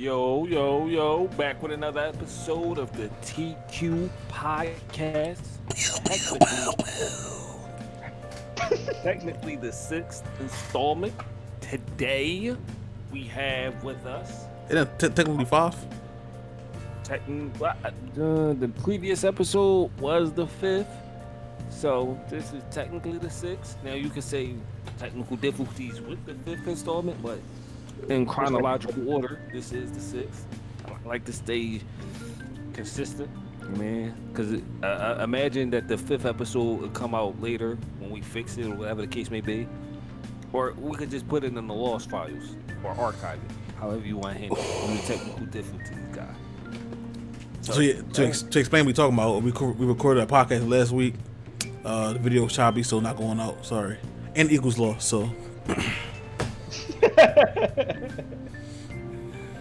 Yo, back with another episode of the TQ podcast. Technically the sixth installment. Today, we have with us... Technically five? The previous episode was the fifth. So, this is technically the sixth. Now, you could say technical difficulties with the fifth installment, but in chronological order, this is the sixth. I like to stay consistent, man, because imagine that the fifth episode would come out later when we fix it or whatever the case may be, or we could just put it in the lost files or archive it, however you want to handle it. I'm the technical difficulties guy. So yeah, to explain what we're talking about, we recorded a podcast last week. The video was choppy, so not going out. Sorry, and Eagles lost, so.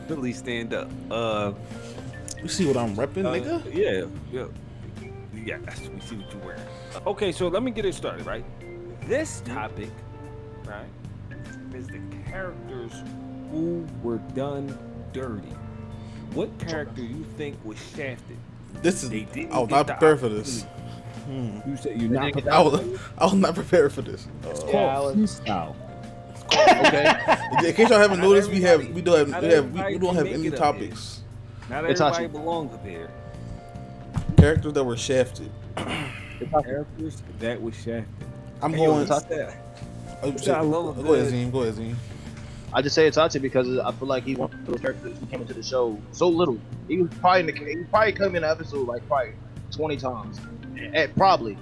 Philly stand up. You see what I'm repping, nigga? Yeah. Yes, we see what you're wearing. Okay, so let me get it started, right? This topic, right, is the characters who were done dirty. What character you think was shafted? I was not prepared for this. You said you're not prepared. I was not prepared for this. It's called freestyle. Okay. In case y'all haven't noticed, we don't have any topics. Not everybody belongs up here. Characters that were shafted. Characters that were shafted. I'm going. Go ahead, Zine. I just say Itachi because I feel like he's one of those characters who came into the show so little. He was probably come in the episode like probably 20 times, probably.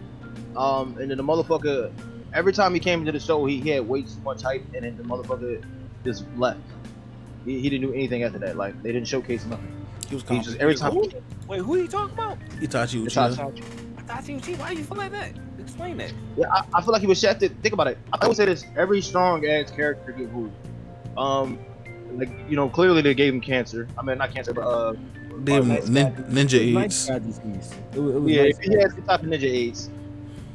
And then the motherfucker, every time he came into the show, he had way too much hype, and then the motherfucker just left. He didn't do anything after that. Like they didn't showcase nothing. He just every time. Wait, who are you talking about? Itachi. Itachi. Why do you feel like that? Explain that. Yeah, I feel like he was shafted. Think about it. I always say this: every strong ass character get ruled. Like clearly they gave him cancer. I mean, not cancer, but they gave him ninja AIDS. If he had some type of ninja AIDS,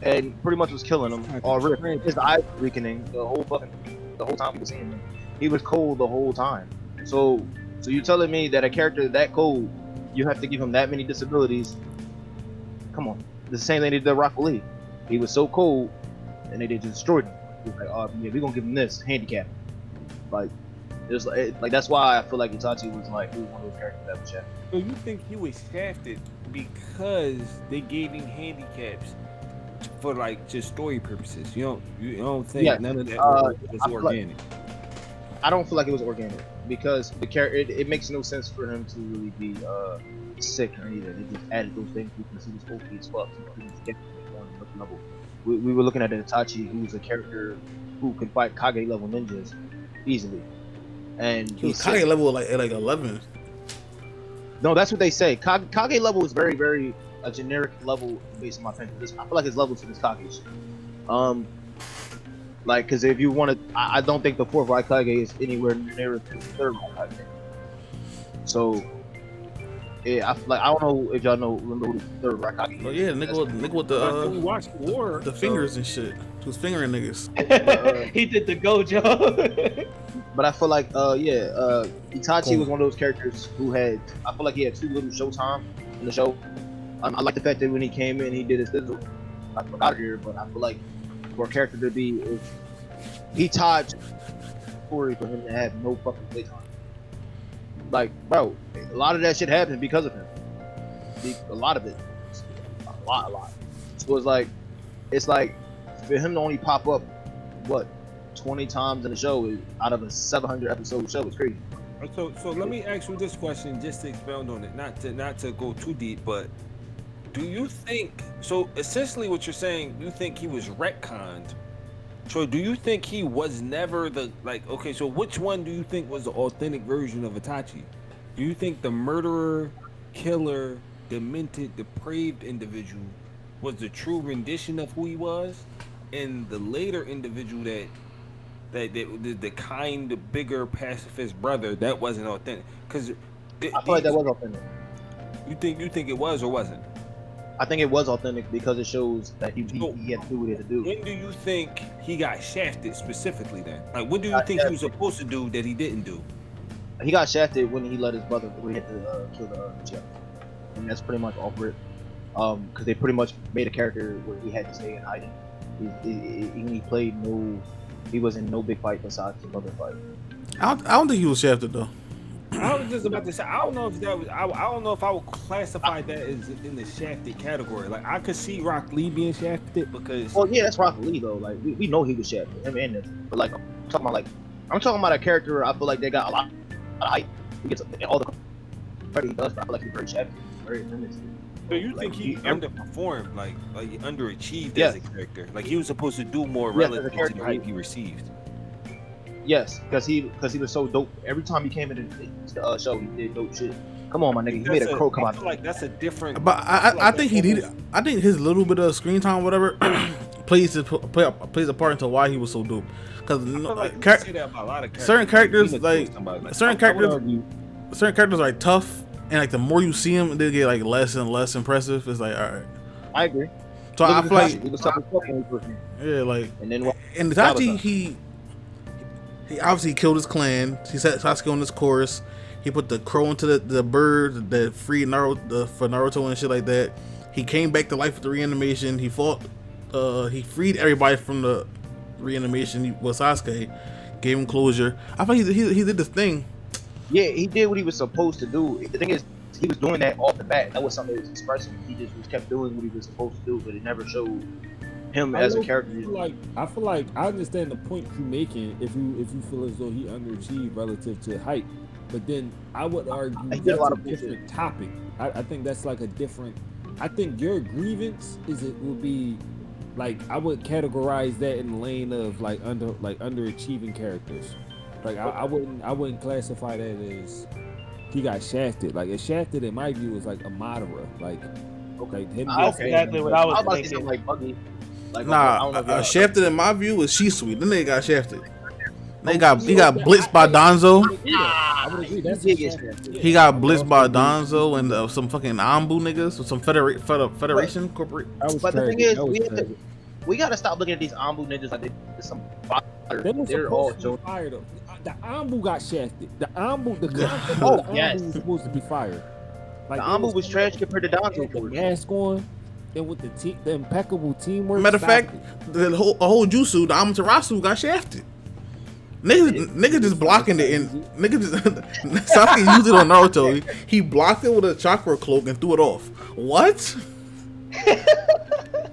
and pretty much was killing him, or his eyes were weakening the whole time we were seeing him. He was cold the whole time. So you're telling me that a character that cold, you have to give him that many disabilities? Come on, it's the same thing they did to Rock Lee. He was so cold, and they just destroyed him. He was like, oh yeah, we're gonna give him this handicap. Like that's why I feel like Itachi was one of those characters that was shafted. So you think he was shafted because they gave him handicaps for just story purposes? You don't think none of that was organic? I don't feel like it was organic because the character it makes no sense for him to really be sick or anything. They just added those things because he was OP as fuck. He was getting on another level. We were looking at an Itachi who's a character who could fight Kage level ninjas easily, and he was Kage level at 11. No, that's what they say. Kage level is very, very a generic level based on my opinion. I feel like his level to this Kage shit. Because if you want to, I don't think the fourth Raikage is anywhere near the third Raikage. So, yeah, I don't know if y'all remember who the third Raikage is. Oh yeah, nigga with we watched War, the fingers and shit. He was fingering niggas. He did the Gojo. But I feel like, Itachi was one of those characters who I feel like he had too little showtime in the show. I like the fact that when he came in, he did his sizzle. I forgot here, but I feel like for a character to be, he tied story for him to have no fucking playtime. Like, bro, a lot of that shit happened because of him. A lot of it. A lot. So it's like, for him to only pop up, 20 times in the show out of a 700 episode show is crazy. So let me ask you this question just to expound on it, not to go too deep, but do you think, so essentially what you're saying, you think he was retconned? So do you think he was never so which one do you think was the authentic version of Itachi? Do you think the murderer, killer, demented, depraved individual was the true rendition of who he was, and the later individual that the kind, bigger pacifist brother, that wasn't authentic? Because I feel like that was authentic. You think it was or wasn't? I think it was authentic because it shows that he had to do what he had to do. When do you think he got shafted specifically then? Like, what do you think he was supposed to do that he didn't do? He got shafted when he let his brother when he had to kill the chef, and that's pretty much all for it. Because they pretty much made a character where he had to stay in hiding. He played no, he was in no big fight besides the brother fight. I don't think he was shafted though. I was just about to say, I don't know if that was, I don't know if I would classify that as in the shafted category. Like, I could see Rock Lee being shafted because. Well, yeah, that's Rock Lee though. Like we know he was shafted. Him and this, but like I'm talking about a character. I feel like they got a lot of hype. He gets all the credit he does, but I feel like he's very shafted, very limited. So you think he underperformed, like he underachieved as a character? Like he was supposed to do more relative to the hype he received. Yes, because he was so dope. Every time he came into the show, he did dope shit. Come on, my nigga, he made a crow come out. I feel like that's a different. But I think he needed. I think his little bit of screen time, whatever, plays a part into why he was so dope. Because certain characters are tough, and like the more you see them, they get like less and less impressive. It's like, all right. I agree. So I feel like he was tough as fuck when he first came. Yeah, like and Itachi, he obviously killed his clan. He set Sasuke on his course. He put the crow into the bird that freed Naruto for Naruto and shit like that. He came back to life with the reanimation. He fought. He freed everybody from the reanimation with Sasuke. Gave him closure. I thought he did this thing. Yeah, he did what he was supposed to do. The thing is, he was doing that off the bat. That was something that was expressing. He just kept doing what he was supposed to do, but it never showed him as a character. I feel like I understand the point you're making if you feel as though he underachieved relative to hype, but then I would argue that's a different topic. I think that's like a different. I think your grievance would be like I would categorize that in the lane of like underachieving characters. Like I wouldn't classify that as he got shafted. Like a shafted in my view is like Amaterasu. Like him. That's exactly what I was thinking. Like Buggy. Like, shafted in my view was She-Sweet. Then they got shafted. He got blitzed by Donzo. He got blitzed by Donzo and some fucking Ambu niggas or some Federation corporate. But the thing is, we gotta stop looking at these Ambu ninjas like they're some fire. They're all fire though. The Ambu got shafted. The Ambu, the concept of the Ambu was supposed to be fired. Like the Ambu was trash compared to Donzo. The mask on. And with the impeccable teamwork. Matter of fact, the whole jutsu, the Amaterasu got shafted. Nigga just blocking it, and nigga just Sasuke used it on Naruto. He blocked it with a chakra cloak and threw it off. What?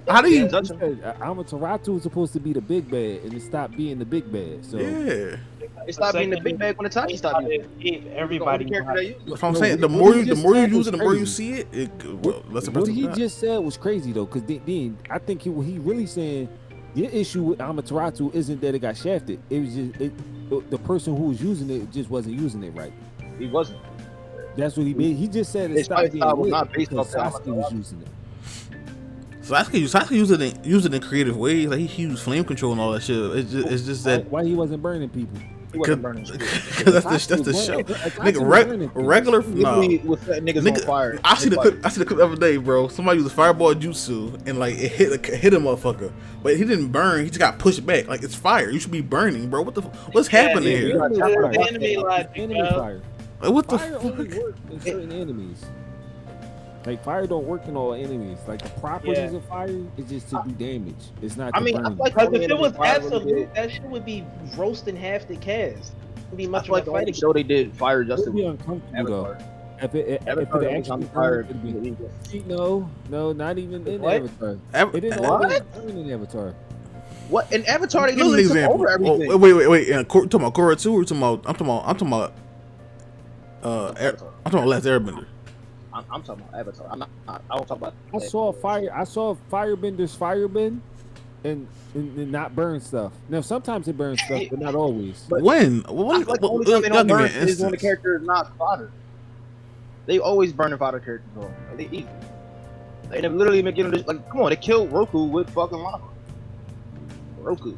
How do you? Amaterasu was supposed to be the big bad, and it stopped being the big bad. So yeah. It stopped being the big bag when Itachi stopped using everybody. That's what I'm saying. The more you use it, the more you see it. What he just said was crazy though, because then I think he really saying your issue with Amaterasu isn't that it got shafted. It was just the person who was using it just wasn't using it right. He wasn't. That's what he made. He just said it stopped being lit not based because off Sasuke was using it. Sasuke used it in creative ways. Like he used flame control and all that shit. It's just that why he wasn't burning people. He wasn't burning shit. that's the show. Nigga, regular. Niggas on fire. I see the clip the other day, bro. Somebody used a fireball jutsu and like it hit a motherfucker, but he didn't burn. He just got pushed back. Like it's fire. You should be burning, bro. What's happening here? Enemy fire. Like, what the fire only works in certain enemies. Like fire don't work in all enemies. Like the properties of fire is just to do damage. It's not. To burn. Because if it was absolute, that shit would be roasting half the cast. It'd be much like fighting. Show they did fire justice. It would be uncomfortable though. If it actually fired, it'd be no, not even in Avatar. It didn't always burn in Avatar. What in Avatar? They literally took over everything. Wait. Talking about Korra 2 or talking about? I'm talking about Last Airbender. I'm talking about Avatar. I don't talk about. I saw firebenders firebend and not burn stuff. Now sometimes it burns stuff, but not always. But when? The only time they don't burn is when the character is not fodder. They always burn the fodder characters on. They eat. They literally make it like, come on, they killed Roku with fucking lava. Roku,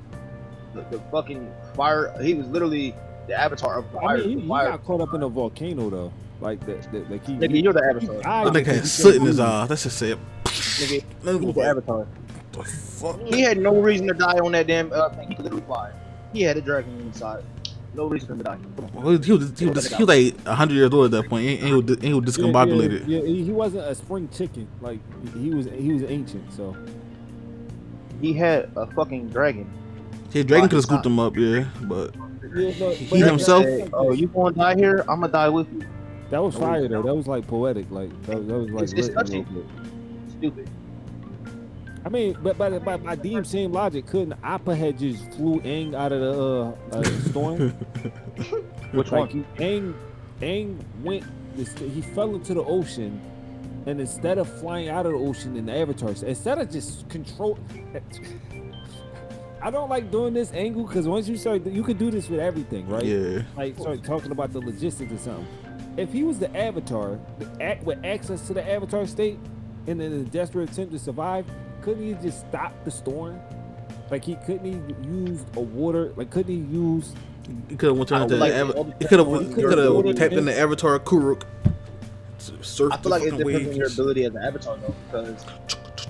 the fucking fire. He was literally the avatar of fire. I mean, he got caught up in a volcano though. Like that, like he. Nigga, you're the avatar. That nigga had soot in his eye. That's just it. Nigga, he's the avatar. The fuck? He had no reason to die on that damn thing. He could literally fly. He had a dragon inside. No reason for him to die. Come on. Well, he was like 100 years old at that point. He was discombobulated. Yeah, he wasn't a spring chicken. Like he was ancient. So He had a fucking dragon. His dragon could have scooped him up, yeah, but yeah, but he himself. Oh, you gonna die here? I'm gonna die with you. That was fire though. That was like poetic. Like that was like It's lit a touching. little bit. Stupid. I mean, but by deem same logic, couldn't Appa had just flew Aang out of the storm? Which Like one? Aang went. He fell into the ocean, and instead of flying out of the ocean in the Avatar, instead of just control. I don't like doing this angle because once you start, you could do this with everything, right? Yeah. Like start talking about the logistics or something. If he was the Avatar, with access to the Avatar state, and in a desperate attempt to survive, couldn't he just stop the storm? Like couldn't he use a water? Like couldn't he use? He could have turned into like, he could have tapped into Avatar Kuruk. Surfed I feel like the it's fucking different than your waves. ability as an avatar though, because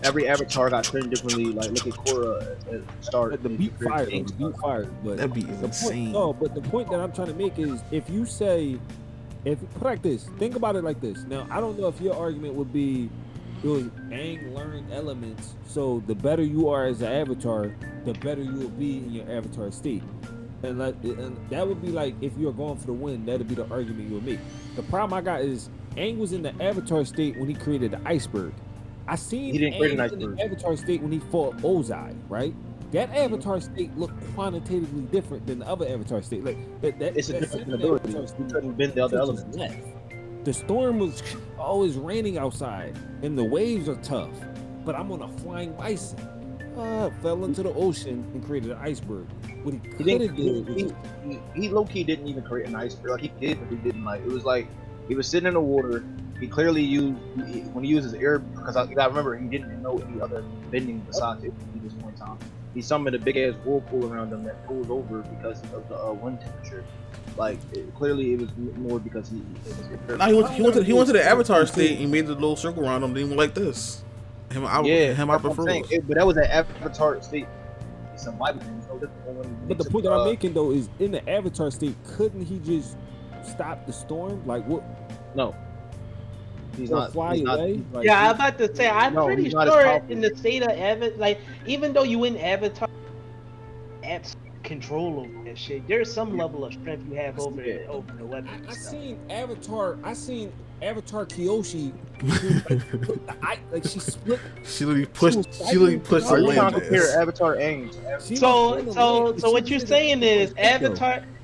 every avatar got trained differently. Like look at Korra at the start. The beat fire, but That beat is the insane. point, no, but the point that I'm trying to make is if you say, if put like this, think about it like this. Now I don't know if your argument would be it was Aang learned elements, so the better you are as an avatar, the better you will be in your avatar state. And that would be like if you're going for the win, that'd be the argument you would make. The problem I got is Aang was in the avatar state when he created the iceberg. I seen He didn't create an Aang in iceberg. the avatar state when he fought Ozai, right? That avatar state looked quantitatively different than the other avatar state. Like It's a that different second ability. avatar You state couldn't bend the other just elements. left. The storm was always raining outside, and the waves are tough. But I'm on a flying bison. Fell into the ocean and created an iceberg. What he could have did was He low key didn't even create an iceberg. Like he did, but he didn't. Like it was like he was sitting in the water. He clearly used when he used his air because you gotta remember he didn't know any other bending besides it at this point in time. He summoned a big ass whirlpool around him that pulls over because of the wind temperature. Like clearly it was more because he. Nah, he went to the Avatar state and made the little circle around him. Then he went like this. Him out that's what for I'm saying. But that was an avatar state. It's a Bible thing. So But the point that I'm making though is in the avatar state, couldn't he just stop the storm? Like what? No. He's Or not. fly he's not- away? Like, Yeah, I'm about to say I'm No, pretty he's not as sure powerful. in the state of Avatar, like even though you in Avatar, apps control over that shit. There's some level of strength you have over the weapon. I seen Avatar Kyoshi. Like she split. She literally pushed Are the you trying to land. compare Avatar Aang? She So was on the land, what she you're did saying it- is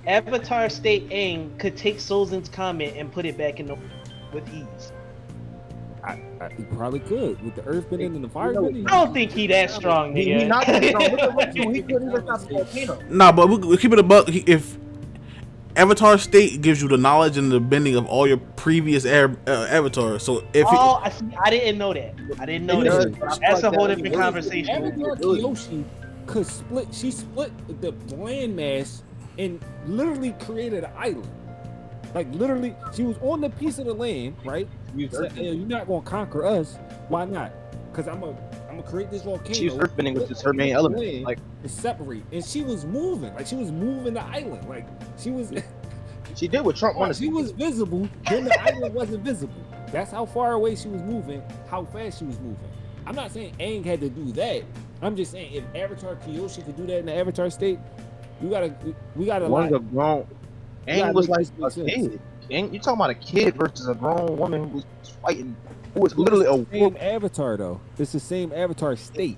Avatar State Aang could take Sozin's comment and put it back in the with ease. He probably could with the earth bending and the fire bending. I don't think he that strong, He nigga. not that strong. Look at what he couldn't even stop the volcano. Nah, but we keep it a buck. If Avatar state gives you the knowledge and the bending of all your previous avatars, so if I see. I didn't know that. I didn't know It does, that. but I feel That's like a whole that different was- conversation. Avatar Kyoshi could split. She split the landmass and literally created an island. Like literally, she was on the piece of the land, right? Said, hey, you're not gonna conquer us. Why not? Because I'm gonna create this volcano. She's earthbending, which is her main element. Like to separate, and she was moving. Like she was moving the island. Like she was. she did what Trump wanted. She was visible, then the island wasn't visible. That's how far away she was moving, how fast she was moving. I'm not saying Aang had to do that. I'm just saying if Avatar Kyoshi could do that in the Avatar state, we gotta One of grown. Aang was like a sense. kid. Aang, you talking about a kid versus a grown woman who was fighting, who was literally a same wolf. Avatar though. It's the same Avatar state.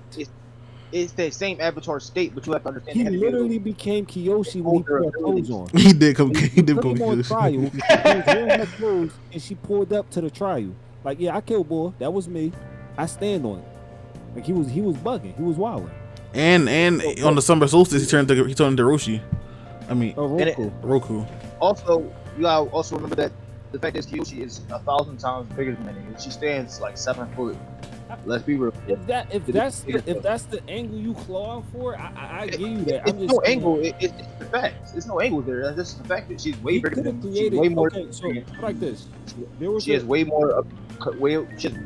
It's the same avatar state, but you have to understand. He they had to be able literally became Kyoshi when he put her clothes on. he did come Put him on Kyoshi. trial. He was wearing her clothes, and she pulled up to the trial. Like, yeah, I killed boy. That was me. I stand on it. Like he was bugging. He was wilding. And on the summer solstice, he turned into Roshi. I mean, Roku. Also, you gotta also remember that the fact that Kyoshi is 1,000 times bigger than Aang. She stands like 7 foot. Let's be real. If that's the angle you claw for, I give you that. It's no angle. It's the facts. There's no angle there. That's just the fact that she's way bigger than. She's way more. Okay, so like this. There was she has way more. She has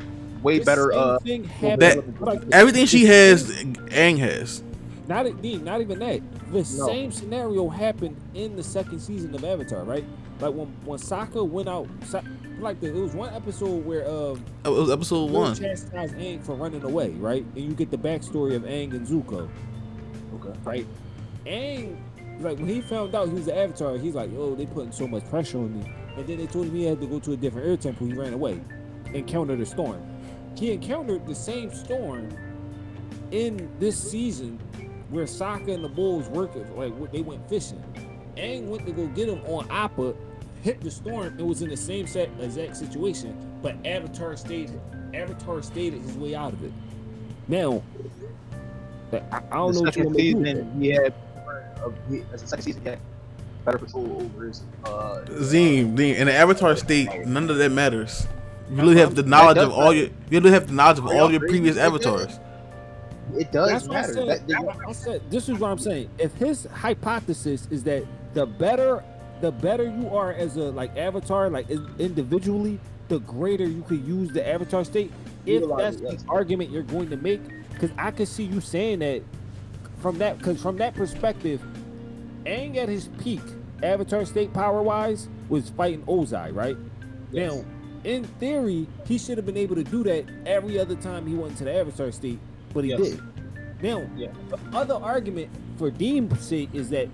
way better. Thing happened. Everything she has, Aang has. Not even that. The same scenario happened in the second season of Avatar, right? Like when Sokka went out, it was one episode where It was episode Will 1. chastised Aang for running away, right? And you get the backstory of Aang and Zuko. Okay. Right? Aang, like when he found out he was the Avatar, he's like, "Oh, they putting so much pressure on me." And then they told him he had to go to a different air temple. He ran away, encountered a storm. He encountered the same storm in this season where Sokka and the bulls working, like they went fishing. Aang went to go get him on Appa, hit the storm, and was in the same exact situation, but Avatar stayed his way out of it. Now, I don't know what you want to do. The second season, he had better control over his. Zim, in the Avatar state, none of that matters. You really have the knowledge of all your. You really have the knowledge of all your previous avatars. It does That's matter. what I said. This is what I'm saying. If his hypothesis is that the better you are as a avatar, individually, the greater you could use the avatar state. If that's the argument you're going to make, because I could see you saying that from that perspective, Aang at his peak avatar state power wise was fighting Ozai, right? Yes. Now, in theory, he should have been able to do that every other time he went into the avatar state, but he did. Now, the other argument for Dean's sake is that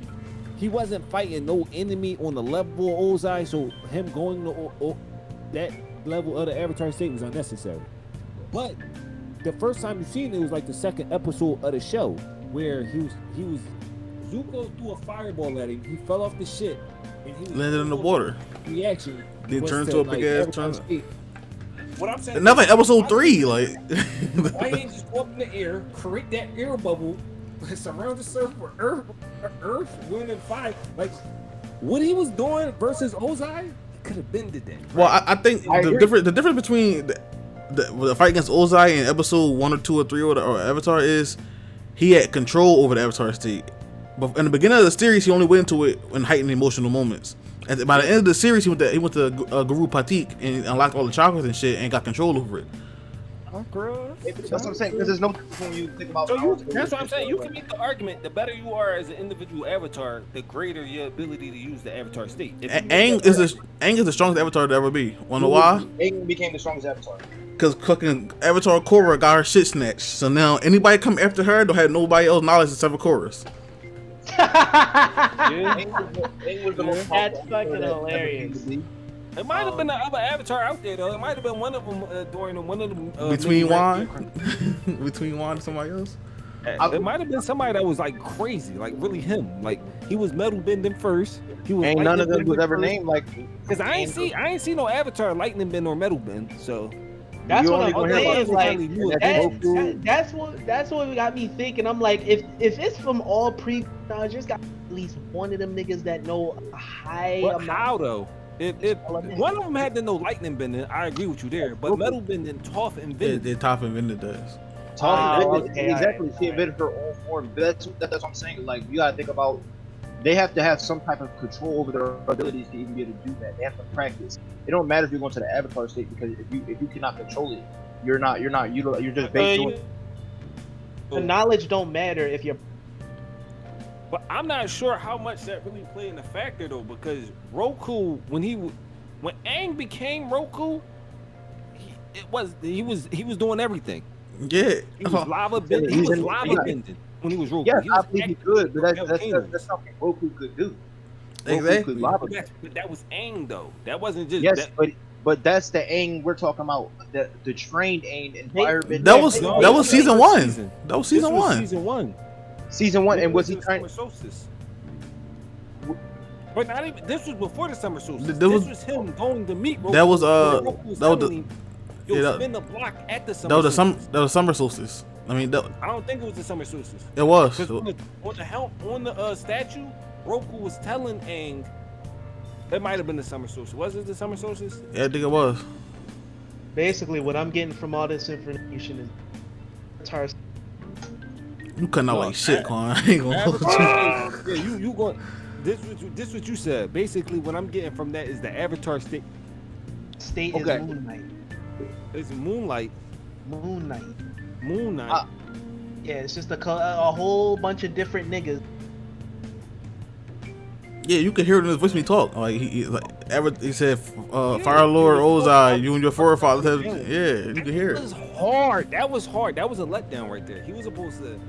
he wasn't fighting no enemy on the level of Ozai, so him going to that level of the avatar state was unnecessary. But the first time you seen it was like the second episode of the show where he was Zuko threw a fireball at him. He fell off the ship and he landed in the water. Reaction. Then turned to a big ass turn. What I'm saying. And that's like episode 3, like. Why ain't just go up in the air, create that air bubble, surround the surf with earth, wind, and fire? Like what he was doing versus Ozai, he could have been today. Right? Well, I think the difference between the fight against Ozai in episode 1 or 2 or 3 or Avatar is he had control over the Avatar state. But in the beginning of the series, he only went into it in heightened emotional moments. And by the end of the series, he went to Guru Patik and unlocked all the chakras and shit and got control over it. That's what I'm saying. Because there's no difference when you think about. That's what I'm saying. You can make the argument: the better you are as an individual avatar, the greater your ability to use the avatar state. Aang is the strongest avatar to ever be. Wanna know why? Aang became the strongest avatar. Because fucking Avatar Korra got her shit snatched. So now anybody come after her don't have nobody else knowledge except for Korra's. That's fucking hilarious. It might have been the other avatar out there though. It might have been one of them during one of them. Between Juan, between Juan and somebody else. It might have been somebody that was like crazy, like really him. Like he was metal bending first. He was. Ain't none of them was ever named like. Because I ain't see no avatar lightning bend or metal bend. So that's what I'm saying. Like that's what got me thinking. I'm like, if it's from all just got at least one of them niggas that know a high. But how though? If one of them had to know lightning bending, I agree with you there. But metal bending, Toph invented. Yeah, Toph invented that. Exactly. She invented her own form. That's what I'm saying. Like you gotta think about. They have to have some type of control over their abilities to even be able to do that. They have to practice. It don't matter if you're going to the avatar state because if you cannot control it, you're just based on. The knowledge don't matter if you're. But I'm not sure how much that really played in the factor though, because Roku, when Aang became Roku, he was doing everything. Yeah, he was lava bending. He was lava bending when he was Roku. Yeah, I believe he could, but that's something Roku could do. Exactly. But that was Aang though. That wasn't just. Yes, but that's the Aang we're talking about. The trained Aang and firebend. That was season 1. That was season 1. Season 1, and was he trying? But not even. This was before the summer solstice. This was him going to meet Roku. That was spin the block at the summer. That was summer solstice. I mean, I don't think it was the summer solstice. It was. On the statue, Roku was telling Aang. It might have been the summer solstice. Was it the summer solstice? Yeah, I think it was. Basically, what I'm getting from all this information is Avatar. You cutting out like shit, Quan. I ain't gonna hold you. Yeah, you going. This what you said. Basically, what I'm getting from that is the avatar state. State is Moonlight. It's Moonlight. Moon Knight. Yeah, it's just a whole bunch of different niggas. Yeah, you could hear it in his voice when he talk. Like he said, Fire Lord Ozai, you and your forefathers have. Yeah, you can hear That it. was hard. That was hard. That was a letdown right there. He was supposed to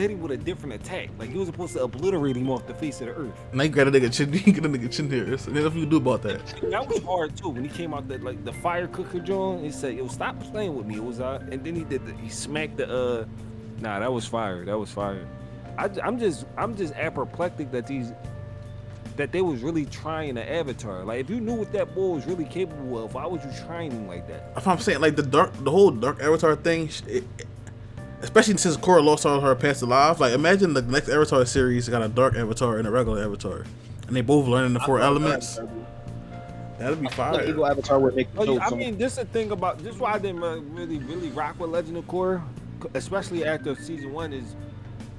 hit him with a different attack. Like he was supposed to obliterate him off the face of the earth. Now you got a nigga chin. You get a nigga chin here. So nothing you can do about that. That was hard too. When he came out the fire cooker joint, he said, "Yo, stop playing with me." It was and then he smacked the Nah, that was fire. That was fire. I'm just apoplectic that they was really trying the Avatar. Like if you knew what that boy was really capable of, why would you train him like that? If I'm saying like the whole dark Avatar thing, especially since Korra lost all her past lives. Like imagine the next Avatar series got a dark Avatar and a regular Avatar, and they both learning the 4 elements. That'd be fire. Like Evil Avatar would make. I mean, this is the thing about this. Is why I didn't really rock with Legend of Korra, especially after season 1 is.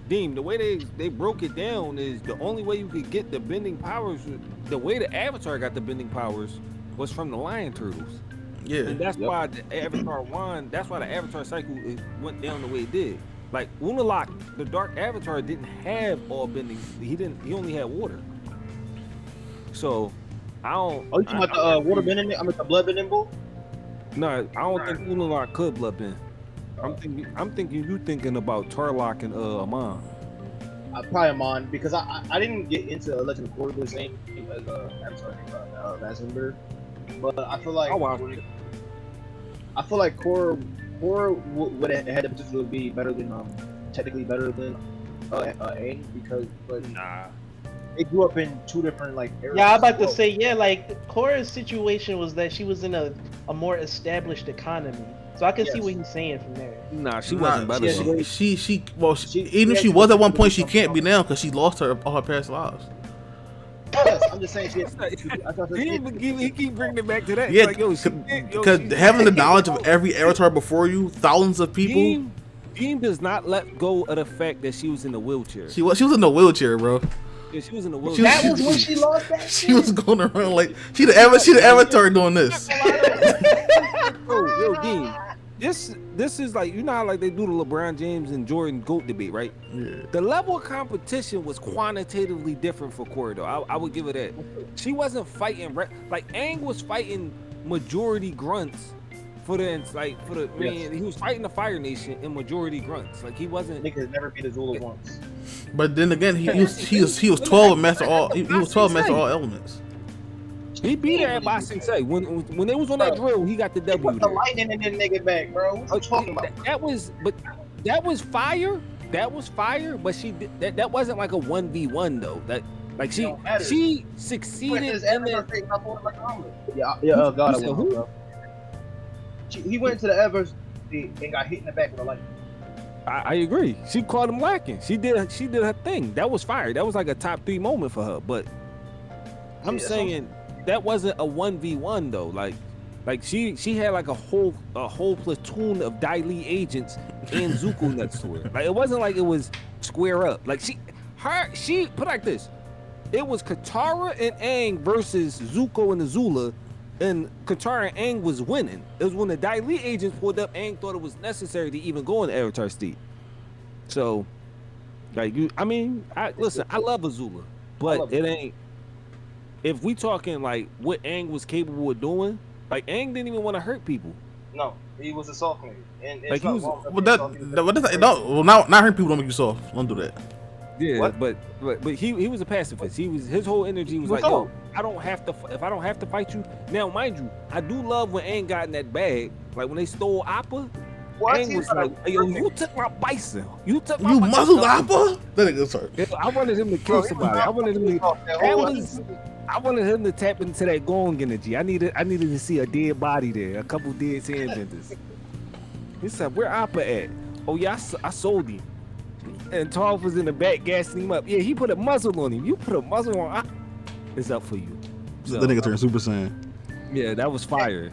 Deem, the way they broke it down is the only way you could get the bending powers, the way the Avatar got the bending powers was from the lion turtles. Yeah. And that's why the Avatar that's why the Avatar cycle went down the way it did. Like Unalaq, the dark Avatar didn't have all bending. He only had water. So I don't. Oh, you talking about the water bending? I mean the blood bending bull? No, I don't think Unalaq could blood bend. I'm thinking you thinking about Tarlok and Amon. Probably Amon because I didn't get into Legend of Korra the same as Avatar Messenger, but I feel like Korra would have had the potential to be better than technically better than Aang because nah. They grew up in 2 different like areas. Yeah, I'm about to say like Korra's situation was that she was in a more established economy. So I can see what he's saying from there. Nah, she wasn't better. Even if she was at one point, she can't be now because she lost all her past lives. Yes, I'm just saying. He keep bringing it back to that. Yeah, like, because having the knowledge of every Avatar before you, thousands of people. Dean does not let go of the fact that she was in the wheelchair. She was in the wheelchair, bro. Yeah, she was in the wheelchair. That was when she lost that. She was going around like she the Avatar doing this. Yo, Dean. This is like, you know how like they do the LeBron James and Jordan GOAT debate, right? Yeah. The level of competition was quantitatively different for Korra, though. I would give it that. She wasn't fighting like Aang was fighting majority grunts man. He was fighting the Fire Nation in majority grunts. Like he wasn't. Niggas never beat Azula once. But then again, he was 12 and master all. He was 12 master all elements. He beat her at Ba Sing Se. When they was on that drill, he got the W. Put the lightning in that nigga back, bro. What you talking about? That was fire. That was fire. But she did, that wasn't like a 1v1 though. That like she succeeded in that. Yeah. God, bro. He went to the Evers and got hit in the back with a lightning. I agree. She caught him lacking. She did her thing. That was fire. That was like a top 3 moment for her. But I'm saying that wasn't a 1v1 though. Like she had like a whole platoon of Dai Li agents and Zuko next to her. Like it wasn't like it was square up. Like she put it like this. It was Katara and Aang versus Zuko and Azula, and Katara and Aang was winning. It was when the Dai Li agents pulled up, Aang thought it was necessary to even go in the Avatar Steep. So, like I love Azula, but it ain't. If we talking like what Aang was capable of doing, like Aang didn't even want to hurt people. No, he was a soft nigga. And like he was. Not hurting people don't make you soft. Don't do that. Yeah, what? but he was a pacifist. His whole energy was like, yo, I don't have to. If I don't have to fight you, now mind you, I do love when Aang got in that bag. Like when they stole Appa. Aang was like, yo, you took my bison. You took my bison. Muzzled Appa? That nigga sorry. I wanted him to kill somebody. I wanted him to tap into that gong energy. I needed to see a dead body there, a couple dead sandbenders. He said, where Appa at? Oh yeah, I sold him. And Toph was in the back gassing him up. Yeah, he put a muzzle on him. You put a muzzle on Appa. It's up for you. So, that nigga turned Super Saiyan. Yeah, that was fire.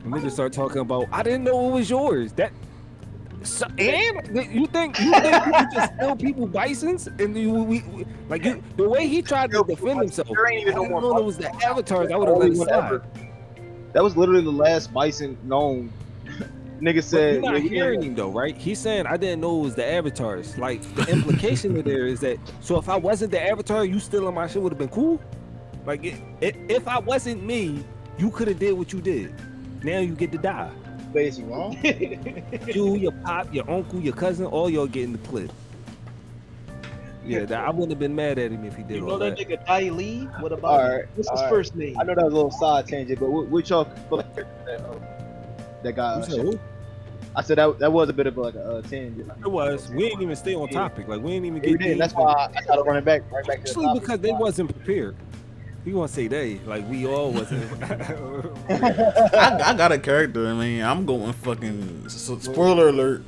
And niggas start talking about, I didn't know it was yours. And you think you could just steal people bisons? And the way he tried to defend himself, I didn't know it was the avatars. I would have let it slide. That was literally the last bison known Nigga But said, you're not yeah, hearing him though, right? He's saying I didn't know it was the avatars. Like the implication of there is that so if I wasn't the avatar, you still on my shit would have been cool. Like if I wasn't me, you could have did what you did. Now you get to die. basically wrong. You, your pop, your uncle, your cousin, all y'all getting the clip. Yeah, I wouldn't have been mad at him if he did You all know that that. nigga Dai Lee? What about All him? right, What's his all right. first name? I know that was a little side tangent, but which y'all feel like that guy? You said who? I said that was a bit of like a tangent. It was. We didn't even stay on topic. Like we didn't even We get did. deep. That's why I started running back right back to the Especially topic. because they wasn't prepared. You want to say they? Like we all wasn't. I got a character. I mean, I'm going fucking. Spoiler alert.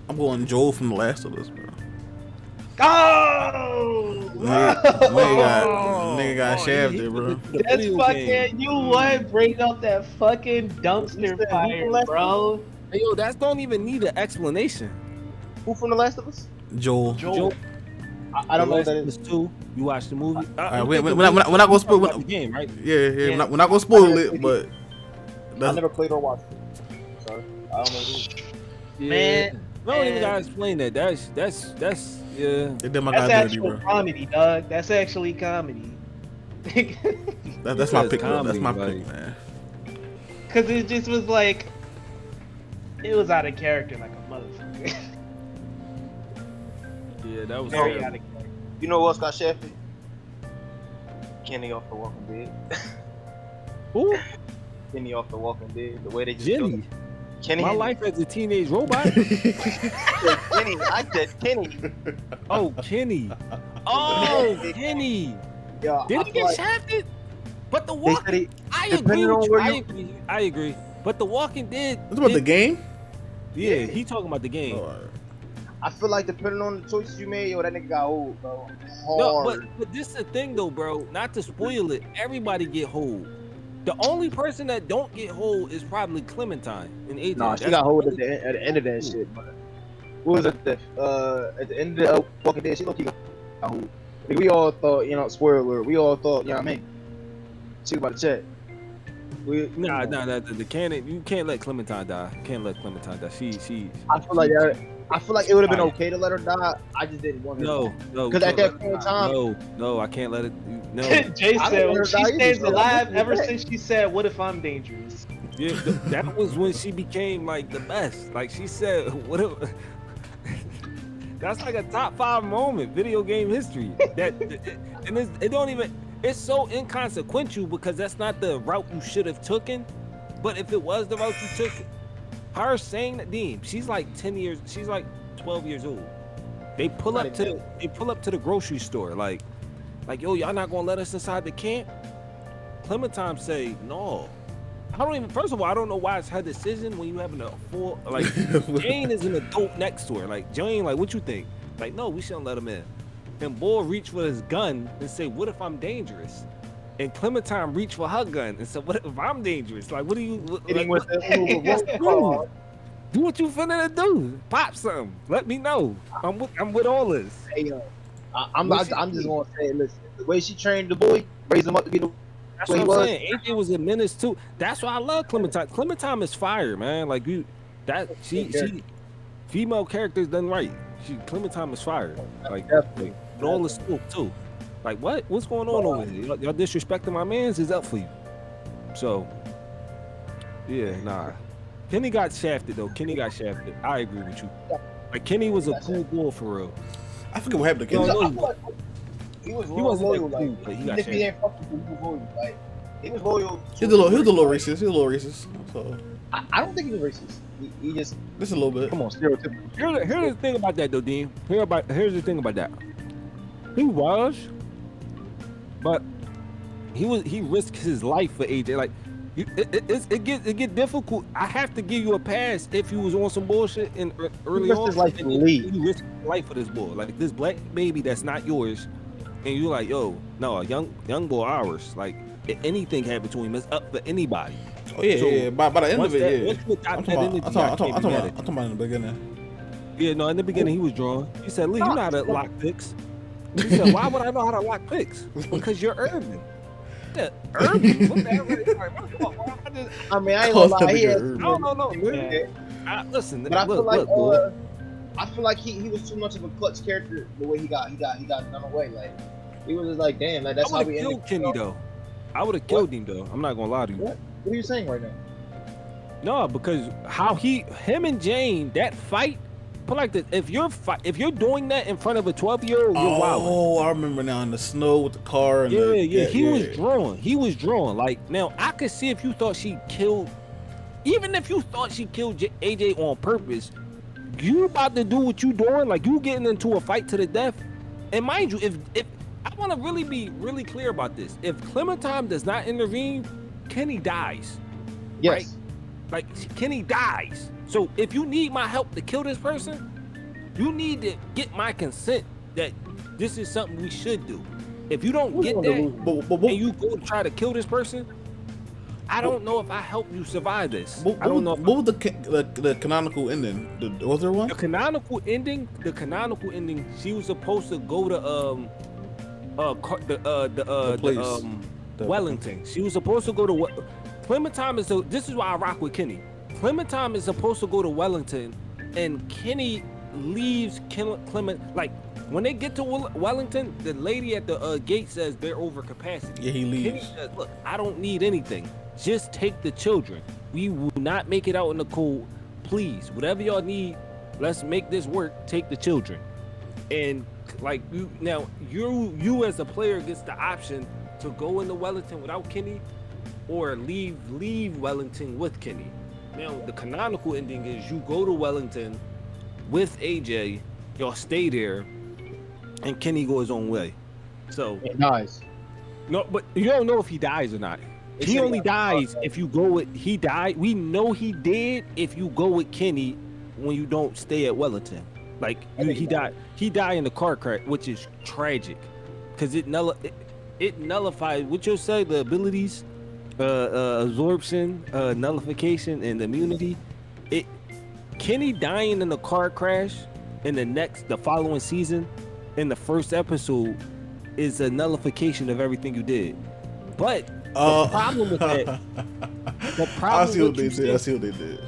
I'm going Joel from The Last of Us, bro. Oh! Nigga got shafted, bro. That's fucking, you would bring up that fucking dumpster fire, bro. Hey, yo, that don't even need an explanation. Who from The Last of Us? Joel. I don't know what that is. Too. You watched the movie? We're not gonna spoil the game, right? Yeah. We're not gonna spoil it, but I never played or watched it. Sorry, I don't know who. Yeah. Man, I don't even gotta explain that. That's yeah. It did my That's guy dirty, actual bro. comedy, dog. That's actually comedy. That's my pick. Comedy, That's my like- pick, man. Cause it just was like, it was out of character like a motherfucker. Yeah, that was Very terrible. out of character. You know who else got shafted? Kenny off The Walking Dead. Who? Kenny off The Walking Dead. The way they just Jimmy. killed Kenny. My life as a teenage robot. Kenny. I said Kenny. Oh, Kenny. Oh, Kenny. Yeah, Did I he feel get like shafted? But the they Walking, said he, I depending agree on with you. where I you- agree. I agree. But the Walking Dead. It's about the game. Yeah, he talking about the game. I feel like depending on the choices you made, yo, that nigga got old, bro. No, Hard. but this is the thing though, bro. Not to spoil it, everybody get hold. The only person that don't get hold is probably Clementine and AJ. Nah, she That's got hold the at the end of that shit. But what was it? At the end of the Walking Dead, she low-key got hold. Like, we all thought, spoiler alert, we all thought, you know what I mean? She was about to check. Nah, the canon. You can't let Clementine die. Can't let Clementine die. She. I feel like it would have been okay to let her die. I just didn't want her. No. Because at that point in time, No, I can't let it. No. Jay I don't said want her she to die stays either, alive bro. ever since she said, "What if I'm dangerous?" Yeah, that was when she became like the best. Like she said, what? That's like a top 5 moment video game history. And it don't even. It's so inconsequential because that's not the route you should have taken. But if it was the route you took, her saying that, Dean, she's like 10 years. She's like 12 years old. They pull up to the grocery store like, yo, y'all not gonna let us inside the camp? Clementine say no. I don't even. First of all, I don't know why it's her decision when you having a full like. Jane is an adult next to her. Like Jane, like what you think? Like no, we shouldn't let him in. And Boy reach for his gun and say, "What if I'm dangerous?" And Clementine reach for her gun and said, "What if I'm dangerous? Like what do you? hitting Like, with the do what you finna do. Pop something. Let me know. I'm with all this. Hey, yo, I'm just gonna say, listen, the way she trained the boy, raised him up to be the That's way what I'm he was. saying. AJ was a menace too. That's why I love Clementine. Clementine is fire, man. Like she female characters done right. Clementine is fire. Like with all the scoop too. Like what's going on over here? Y'all disrespecting my mans is up for you. So yeah, nah. Kenny got shafted though. Kenny got shafted. I agree with you. Like Kenny was a cool boy for real. I forget what happened to No, Kenny. no, He was He wasn't loyal, that cool, like, but he even got if he ain't fucking with you, he was loyal. Like, he was loyal. He was a little racist. So I don't think he was racist. He just just a little bit. come on, stereotypical. Here's the thing about that though, Dean. Here's the thing about that. He was, but he risked his life for AJ. Like it get difficult. I have to give you a pass if you was on some bullshit in early risked on. his life to and leave. you risked your life for this boy, like this black baby that's not yours, and you like, yo, no, a young boy ours. Like if anything happened to him, it's up for anybody. Oh yeah, So, yeah. By the end once of it, yeah. once you adopt I'm that energy, I can't be mad at you. talking about in the beginning. Yeah, no, in the beginning he was drawn. He said, Lee, you know how to lock picks. He said, why would I know how to lock picks? Because you're urban. Yeah, urban? What the hell? I mean, I ain't gonna lie. He had Urban. No. Listen, But I feel like look, I feel like he was too much of a clutch character the way he got done away. Like he was just like, damn, like that's I how would we have ended. killed Kenny though. I would have killed him though. I'm not gonna lie to you. What are you saying right now? No, because how him and Jane, that fight, put like this, if you're doing that in front of a 12-year-old, you're wild. Oh, I remember now in the snow with the car. And He was drawn. Like now, I could see if you thought she killed, even if you thought she killed AJ on purpose, you about to do what you doing, like you getting into a fight to the death. And mind you, if I want to really be really clear about this, if Clementine does not intervene, Kenny dies. Yes. Right? Like Kenny dies. So if you need my help to kill this person, you need to get my consent that this is something we should do. If you don't get that and you go to try to kill this person, I don't know if I help you survive this. I don't know. What was the canonical ending? Was there one? The canonical ending, she was supposed to go to Wellington. She was supposed to go to Clementine this is why I rock with Kenny. Clementine is supposed to go to Wellington, and Kenny leaves Clement. Like when they get to Wellington, the lady at the gate says they're over capacity. Yeah, he leaves. Kenny says, "Look, I don't need anything. Just take the children. We will not make it out in the cold. Please, whatever y'all need, let's make this work. Take the children." And like you as a player gets the option to go into Wellington without Kenny, or leave Wellington with Kenny. Now the canonical ending is you go to Wellington with AJ, y'all stay there, and Kenny goes his own way. So He dies. no, but you don't know if he dies or not. He only dies if you go with he died. We know he did if you go with Kenny when you don't stay at Wellington. Like he died. He died in the car crash, which is tragic, because it nullifies what you'll say the abilities, absorption, nullification, and immunity. Kenny dying in the car crash in the following season, in the first episode, is a nullification of everything you did. But the problem with that, I see what they did.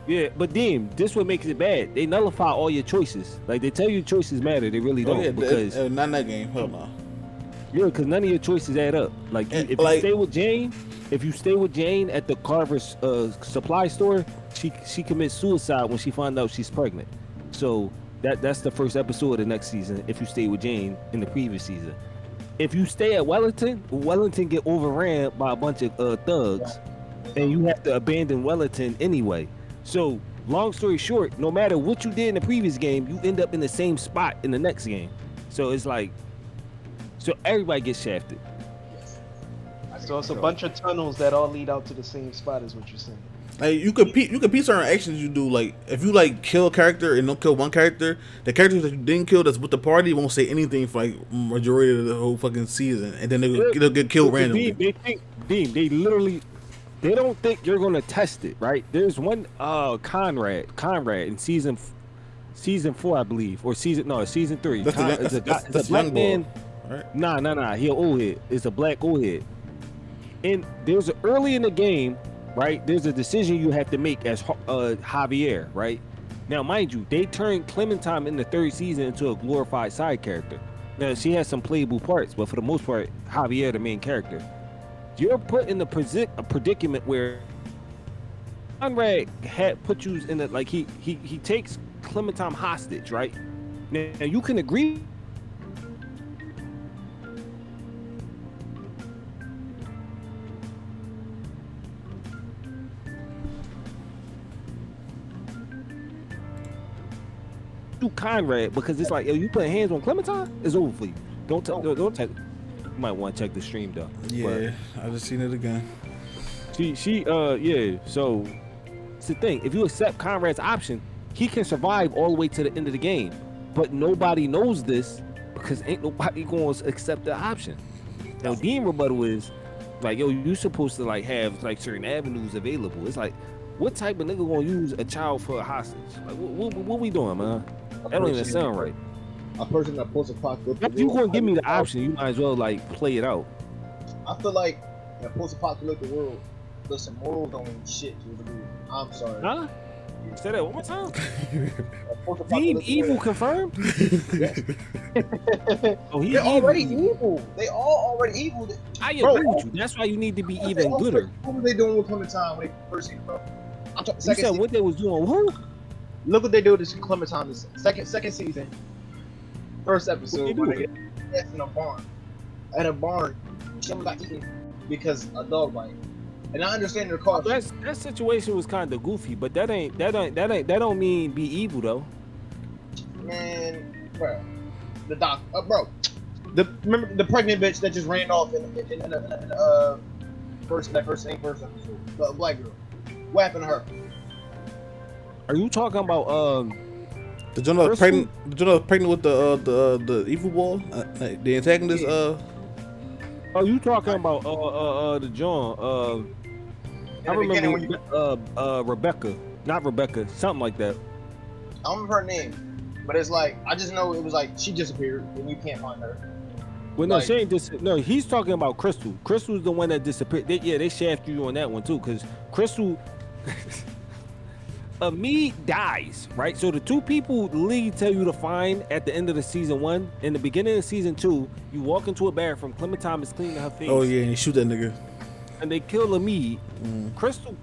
Yeah, but then this what makes it bad. They nullify all your choices. Like they tell you choices matter, they really don't. Because not in that game. Hell no. Yeah, because none of your choices add up. Like if you stay with Jane, at the Carver's supply store, she commits suicide when she finds out she's pregnant. So that's the first episode of the next season. If you stay with Jane in the previous season, if you stay at Wellington get overran by a bunch of thugs, and you have to abandon Wellington anyway. So long story short, no matter what you did in the previous game, you end up in the same spot in the next game. So it's like, so everybody gets shafted. So it's a bunch of tunnels that all lead out to the same spot, is what you're saying. Like you could piece certain actions you do. Like if you like kill a character and don't kill one character, the characters that you didn't kill that's with the party won't say anything for like majority of the whole fucking season, and then they'll get killed randomly. They literally. They don't think you're gonna test it, right? There's one Conrad in season 4, I believe, or season 3. It's a black man. Right? Nah. He an old head. It's a black old head. And there's early in the game, right? There's a decision you have to make as Javier, right? Now, mind you, they turned Clementine in the 3rd season into a glorified side character. Now she has some playable parts, but for the most part, Javier the main character. You're put in a predicament where Conrad had put you in like he takes Clementine hostage, right? Now you can agree. To Conrad, because it's like, yo, you put hands on Clementine, it's over for you. Don't tell. You might want to check the stream though. Yeah, I just seen it again. Yeah. So it's the thing. If you accept Conrad's option, he can survive all the way to the end of the game. But nobody knows this because ain't nobody going to accept the option. Now, Dean rebuttal is like, yo, you supposed to like have like certain avenues available. It's like, what type of nigga gonna use a child for a hostage? Like, what we doing, man? That don't even sound right. A person that post-apocalyptic. If you gonna give me the option, you might as well like play it out. I feel like in a post-apocalyptic world, listen, morals don't mean shit to the dude. I'm sorry. Huh? Say that one more time. Dean Post-apocalyptic evil world. confirmed. Oh, he's They're already evil. evil. They all already evil. I Bro, agree with you. That's why you need to be even also, gooder. what were they doing with Clementine when they first seen her, bro? I'm talking You second said season. what they was doing. Who? Look what they do to Clementine this second season. First episode, What when they they get in a barn. At a barn, she got eaten because a dog bite. And I understand their cause. That situation was kind of goofy, but that don't mean be evil though. Man, bro, the doc, bro, remember the pregnant bitch that just ran off in first episode, the black girl. What happened to her? Are you talking about The Jonah Crystal? pregnant. The Jonah pregnant with the evil boy, the antagonist. Are you talking about the John? I remember Rebecca, not Rebecca, something like that. I don't remember her name, but it's like I just know it was like she disappeared and you can't find her. Well, no, Like- she ain't no, he's talking about Crystal. Crystal's the one that disappeared. They shafted you on that one too, because Crystal. Me dies, right? So the two people Lee tell you to find at the end of the season 1, in the beginning of season 2, you walk into a bathroom, Clementine is cleaning her face. Oh yeah, and he shoot that nigga. And they kill Lamid. Crystal,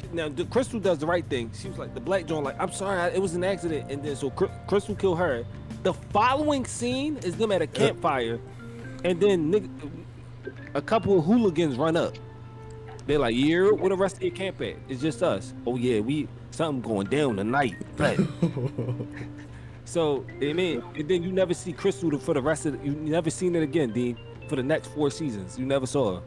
Crystal does the right thing. She was like, the black John, like, I'm sorry, it was an accident. And then so Crystal kill her. The following scene is them at a campfire, and then a couple of hooligans run up. They're like, yeah, where the rest of your camp at? It's just us. Oh yeah, something going down tonight. But so and then you never see Crystal for the rest of you never seen it again, Dean. For the next 4 seasons, you never saw her.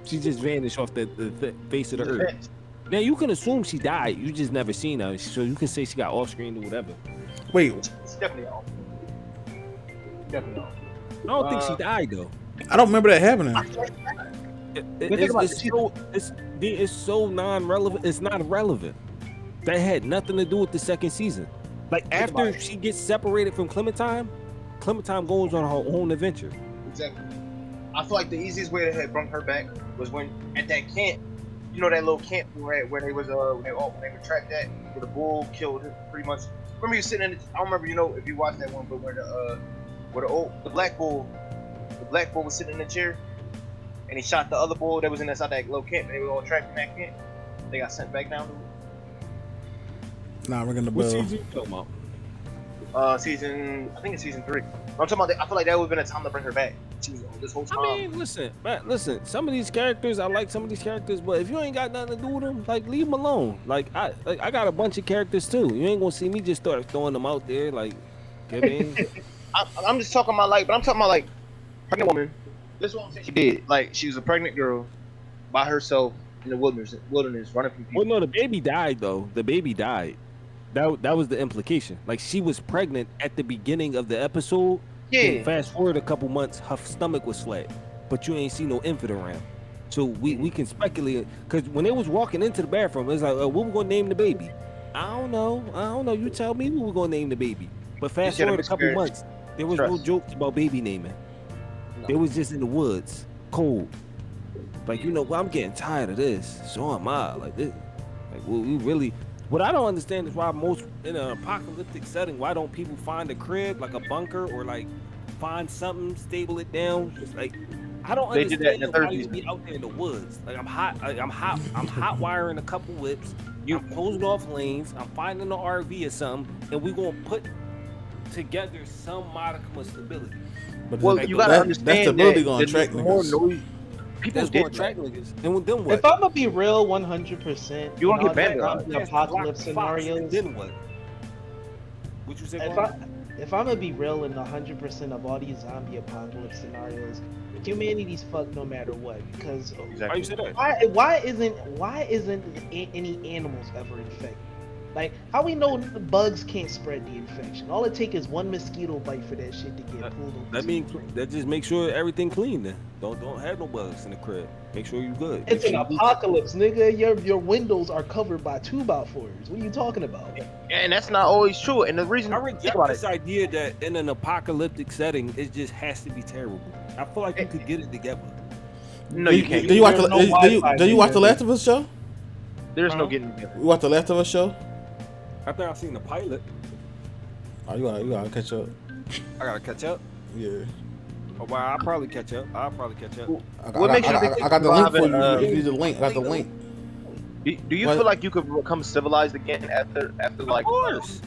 She just vanished off the face of the earth. Now you can assume she died. You just never seen her, so you can say she got off screen or whatever. Wait, It's definitely off. Definitely off. I don't think she died though. I don't remember that happening. It's so non-relevant. It's not relevant. That had nothing to do with the second season. Like after she gets separated from Clementine goes on her own adventure. Exactly. I feel like the easiest way to have brought her back was when at that camp, you know that little camp where they was when they were trapped at, where the bull killed her pretty much. Remember you sitting in I don't remember if you watched that one, but where the black bull was sitting in the chair and he shot the other bull that was inside that little camp and they were all trapped in that camp. They got sent back down to Nah, we're gonna What bell. season you talking about? I think it's season 3. I'm talking about I feel like that would have been a time to bring her back. She was this whole time. I mean, listen. Some of these characters, I like some of these characters, but if you ain't got nothing to do with them, like leave them alone. Like I got a bunch of characters too. You ain't gonna see me just start throwing them out there. Like, I mean, I'm just talking about but I'm talking about like pregnant woman. This is what I'm saying she did. Like she was a pregnant girl by herself in the wilderness running from people. well, no, the baby died though. The baby died. That was the implication. Like she was pregnant at the beginning of the episode. Yeah. Fast forward a couple months, her stomach was flat, but you ain't see no infant around. So we can speculate because when they was walking into the bathroom, it was like, what we gonna name the baby? I don't know. You tell me what we gonna name the baby. But fast forward a couple months, there was no jokes about baby naming. No. They was just in the woods, cold. Like well, I'm getting tired of this. So am I. Like this. Like we really. What I don't understand is why most in an apocalyptic setting, why don't people find a crib, like a bunker, or like find something, stable it down? Just like I don't They did that in understand the why 30s. you be out there in the woods. Like I'm hot wiring a couple whips. I'm closing off lanes. I'm finding an RV or something, and we gonna put together some modicum of stability. But Well, like, you gotta understand that's stability that gonna there's attract more niggas. noise. People That's gonna did attract that. niggas. And then what? If I'm gonna be real, 100%, You won't get all banned, the though. apocalypse Fox, scenarios. then what? What you say? If I'm gonna be real in 100% of all these zombie apocalypse scenarios, humanity's fucked no matter what. Because Why you say that? why isn't any animals ever infected? Like, how we know the bugs can't spread the infection? All it takes is one mosquito bite for that shit to get pulled over. That means that just make sure everything clean. Then don't have no bugs in the crib. Make sure you good. It's Make an sure you- apocalypse, nigga. Your windows are covered by 2x4s. What are you talking about? And that's not always true. And the reason I think reject about this it. idea that in an apocalyptic setting, it just has to be terrible. I feel like you could get it together. No, you can't. Do you watch There's the no do you Wi-Fi, do you watch the nigga. Last of Us show? There's no getting together. You watch the Last of Us show? I think I've seen the pilot. Oh, you gotta catch up. I gotta catch up. Yeah. Oh, well, I'll probably catch up. What makes you think I got the link for you. surviving, If you need the link, I got the link. Do you What? feel like you could become civilized again after Of like? course.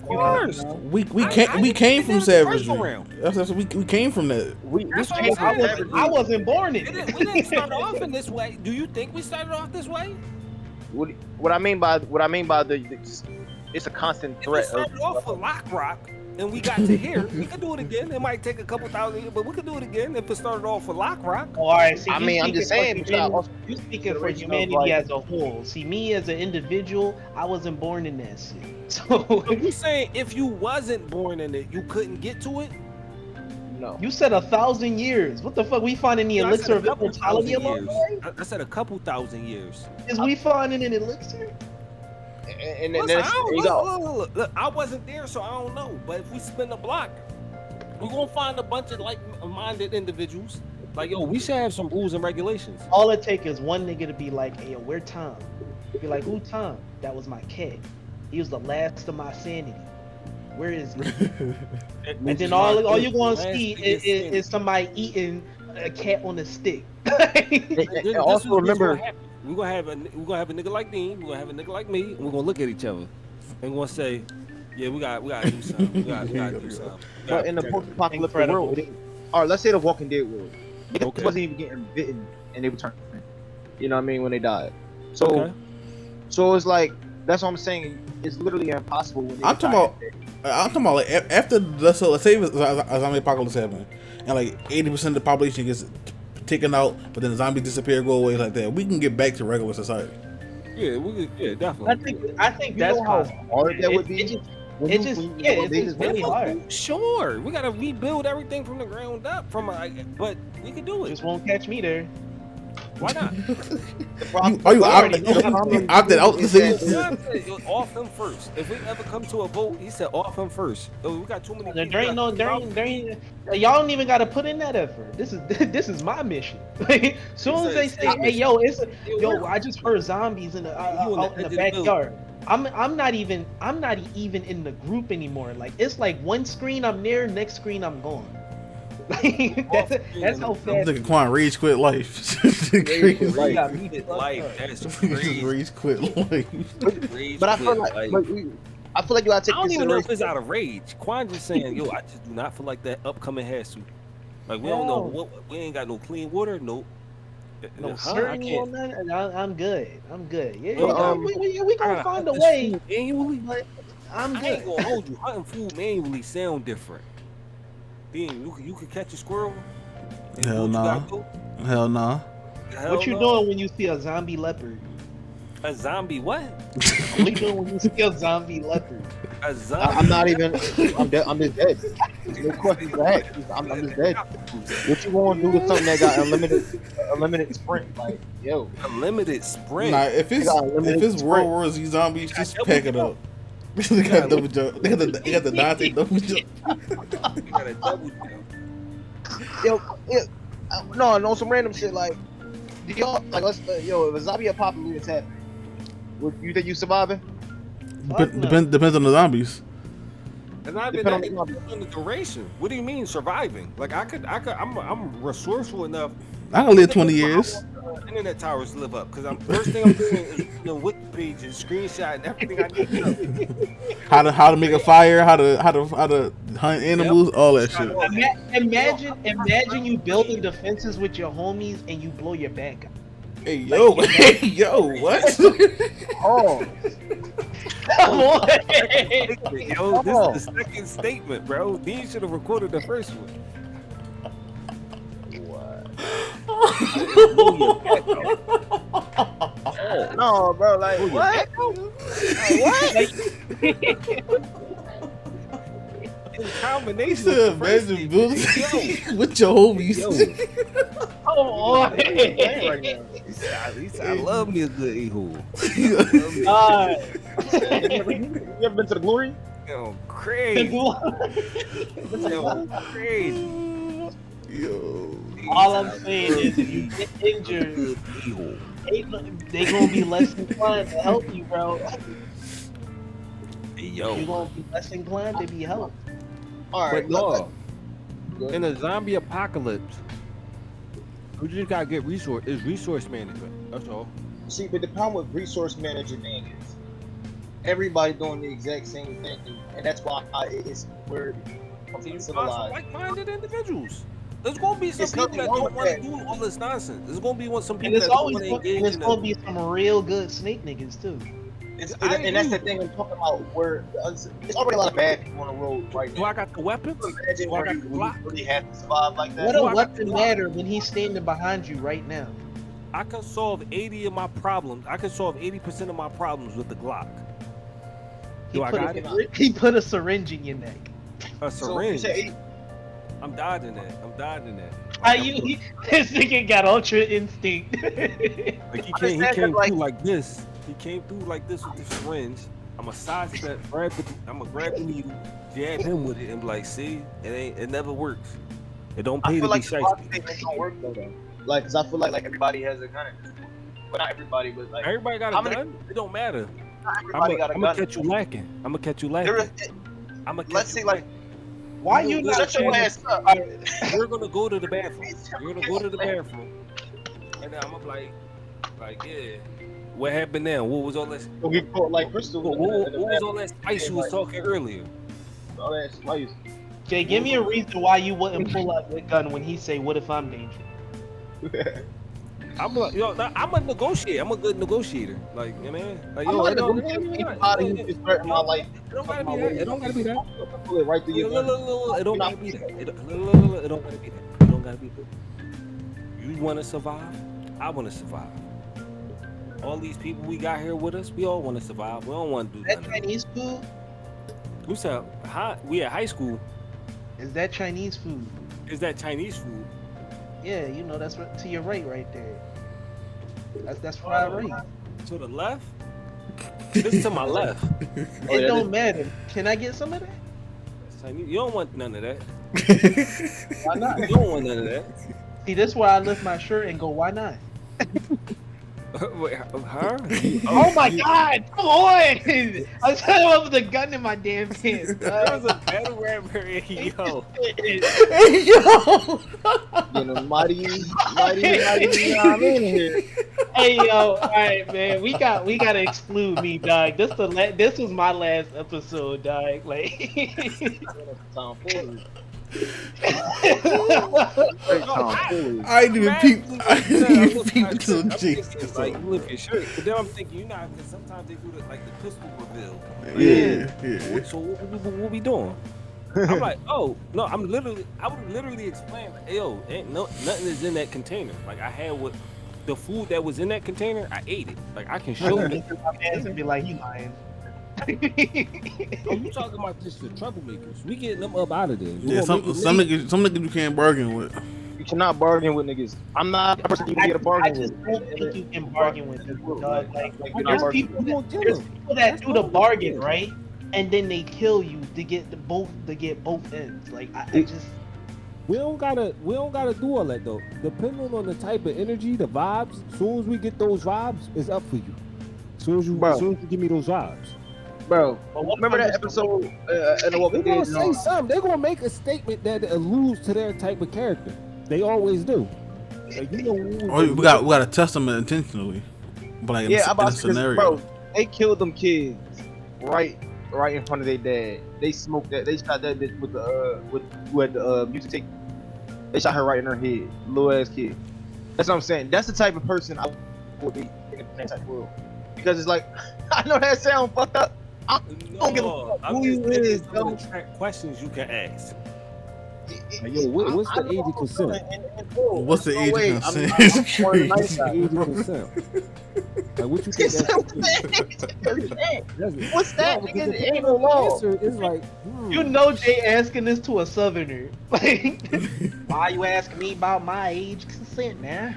Of course. We came from did it the first savagery. round. That's we came from that. We That's what came I'm from saying. savagery. I wasn't born in We it. didn't start off in this way. Do you think we started off this way? What I mean by it's a constant If we threat. started off with Lock Rock and we got to here, we could do it again. It might take a couple thousand years, but we could do it again if it started off with Lock Rock. Oh, all right. See, I you mean, I'm speaking just for saying. humanity- You speaking for Generation of, humanity like- as a whole. See, me as an individual, I wasn't born in that shit. So You saying if you wasn't born in it, you couldn't get to it? No. you said 1,000 years. What the fuck? We finding the Yeah, I elixir said a of couple immortality thousand along the years. way? I said a couple thousand years. Is we finding an elixir? And then Listen, there you go. look, I wasn't there, so I don't know. But if we spin the block, we're gonna find a bunch of like-minded individuals. Like, yo, we should have some rules and regulations. All it takes is one nigga to be like, hey, yo, where Tom? Be like, who Tom? That was my cat. He was the last of my sanity. Where is he? And then all you're gonna see is somebody eating a cat on a stick. And also remember, we're gonna have a nigga like Dean, we're gonna have a nigga like me, and we're gonna look at each other and we're gonna say, yeah, we gotta do something. We gotta do something. but in the post-apocalyptic world, or let's say the Walking Dead world, it wasn't even getting bitten, and they would turn. You know what I mean? When they died. So, Okay. so it's like that's what I'm saying. It's literally impossible. When I'm talking about like after let's say a zombie apocalypse happened, and like 80% of the population gets taken out, but then the zombies disappear, go away like that. We can get back to regular society. Yeah, definitely. I think You that's know how possible. hard that would be. It's really hard. Sure, we gotta rebuild everything from the ground up. But we can do it. Just won't catch me there. Why not? Are you opted out the city? John said, off him first. If we ever come to a vote, he said off him first. We got too many. Y'all don't even gotta put in that effort. This is my mission. Soon as they say, hey, yo, I just heard zombies in the backyard. I'm not even in the group anymore. Like it's like one screen I'm there, next screen I'm gone. Like that's how fast. I'm thinking Quan rage quit life. Life. That's crazy. Rage quit life. But I feel like you gotta take I don't even know if consideration. it's out of rage. Quan just saying, yo, I just do not feel like that upcoming has to. Like we don't know what we ain't got no clean water, no certain on that. I'm good. Yeah, Well, we gonna find a way. Manually, But I'm I ain't good. gonna hold you. Hunting food manually sound different. Then you could catch a squirrel. and do Hell what you nah. gotta do. Hell nah. Hell What you no. doing when you see a zombie leopard? A zombie what? What you doing when you see a zombie leopard? A zombie. I'm not even. I'm dead. I'm just dead. No questions asked. I'm just dead. What you gonna do with something that got unlimited sprint? Like, yo, Unlimited sprint. Nah, if it's World War Z zombies, just pack it up. They got double jump. They got the Dante double jump. You got a double jump. yo, no, some random shit. Like, do y'all like? If a zombie apocalypse happened, would you think you surviving? Depends on the zombies. And not even that, depends on the duration. What do you mean surviving? Like I'm resourceful enough. I can live 20 years. Internet towers live up because first thing I'm doing is the wiki pages, screenshot, and everything I need to know. How to make a fire, how to hunt animals, all that shit. Imagine you building defenses with your homies and you blow your back out. Hey yo, what? Oh, Come on. Yo, this is the second statement, bro. Dean should have recorded the first one. no, bro. Like, what? In combination. He said, imagine building with your homies. Oh, At least I love me a good e-hole. You ever been to the Glory? Yo, crazy. Yo, crazy. Yo. all I'm saying is if you get injured, they gonna be less inclined to help you, bro. You're gonna be less inclined to be helped. All right, But no, in a zombie apocalypse, you just gotta get resource management. That's all. See, but the problem with resource management is everybody doing the exact same thing, and that's why it's where So you find some civilized. like-minded individuals. There's gonna be some It's people nothing that wrong don't with want to that. do all this nonsense. There's gonna be some And people it's that don't always want to and engage it's in gonna it. be some real good snake niggas too. And that's the thing I'm talking about. Where it's already a lot of bad people on the road right Do now. I got the weapons? Imagine Do I where got you the block? really have to survive like that. What Do a I got the weapon block? matter when he's standing behind you right now? I can solve 80 of my problems. I can solve 80% of my problems with the Glock. Do I got it? He put a syringe in your neck. A So you syringe. say, I'm dodging that. How Like, you? This nigga got ultra instinct. Like he understand came that, like- through like this. He came through like this with the syringe. I'm a sidestep, I'm gonna grab the needle, jab him with it, and be like, see, it never works. It don't I pay feel to like be the block shiesty. thing ain't gonna work though. Like, cause I feel like everybody has a gun. Well, not everybody, but like Everybody got how a many- gun. It don't matter. not I'm everybody got a gonna gun. catch you lacking. I'm gonna catch you There lacking. is- I'm gonna catch Let's you say like Why you not? shut your saying- ass up. You're gonna go to the bathroom. You're gonna go to the bathroom, and then I'm gonna be like, yeah. What happened now? What was all this? We'll get caught like Crystal. What was all that spice you was talking earlier? All that spice. Jay, give me a reason why you wouldn't pull out your gun when he say, "What if I'm dangerous?" I'm a negotiator. I'm a good negotiator. Like, you know what I mean? Like, I'm yo, not it don't anybody who just threaten my life. it don't gotta be that. It don't gotta be that. Pull it right through your gun. It don't gotta be that. It don't gotta be that. It don't gotta be that. You wanna survive? I wanna survive. All these people we got here with us, we all wanna survive. We don't wanna do That nothing. Chinese food? We said, we at high school. Is that Chinese food? Is that Chinese food? Yeah, you know that's what, to your right there. That's fried rice. To the left? This is to my left. It don't matter. Can I get some of that? That's Chinese. You don't want none of that. Why not? You don't want none of that. See, that's where I lift my shirt and go, why not? Wait, her? Oh my God! Come on! I was telling him with a gun in my damn pants. There was a battle rapper in yo. Hey, yo. You know, mighty, I'm in here. Hey yo, all right, man. We gotta exclude me, dog. This was my last episode, dog. Like, Tom Ford. I didn't even peep. I didn't even peep till Jason. Like, you lift your shirt. But then I'm thinking, because sometimes they do the pistol reveal. Yeah. So what we doing? I'm like, oh, no, I would literally explain, like, yo, nothing is in that container. Like, I had the food that was in that container, I ate it. Like, I can show you. my man's and be like, he lying. Oh, you talking about just the troublemakers? We getting them up out of there. Yeah, some niggas you can't bargain with. You cannot bargain with niggas. I'm not a person you can get a I bargain just with. don't think you can bargain with them, dog. Like, you're not there's bargaining. people that do the bargain, right? And then they kill you to get both ends. Like, I just. We don't gotta do all that though. Depending on the type of energy, the vibes. As soon as we get those vibes, it's up for you. As soon as you give me those vibes. Bro, remember that episode in what we They're gonna did? say something. They're gonna make a statement that alludes to their type of character. They always do. Like, you know, Oh, we gotta test them intentionally. But like in Yeah, a, I'm about in a to scenario. bro, they killed them kids right in front of their dad. They smoked that. They shot that bitch with the who had the music tape. They shot her right in her head, little ass kid. That's what I'm saying. That's the type of person I would be in that type of world. Because it's like, I know that sound fucked up. I don't give a fuck who you is, some of the questions you can ask. like, yo, what's the age of consent? What's the age of I'm consent? one of the What's nice the guys. age of consent? Like, what you think that's? What's that? No, Nigga, because it ain't no law. answer is like, You know Jay asking this to a southerner. Like, why you asking me about my age consent, man?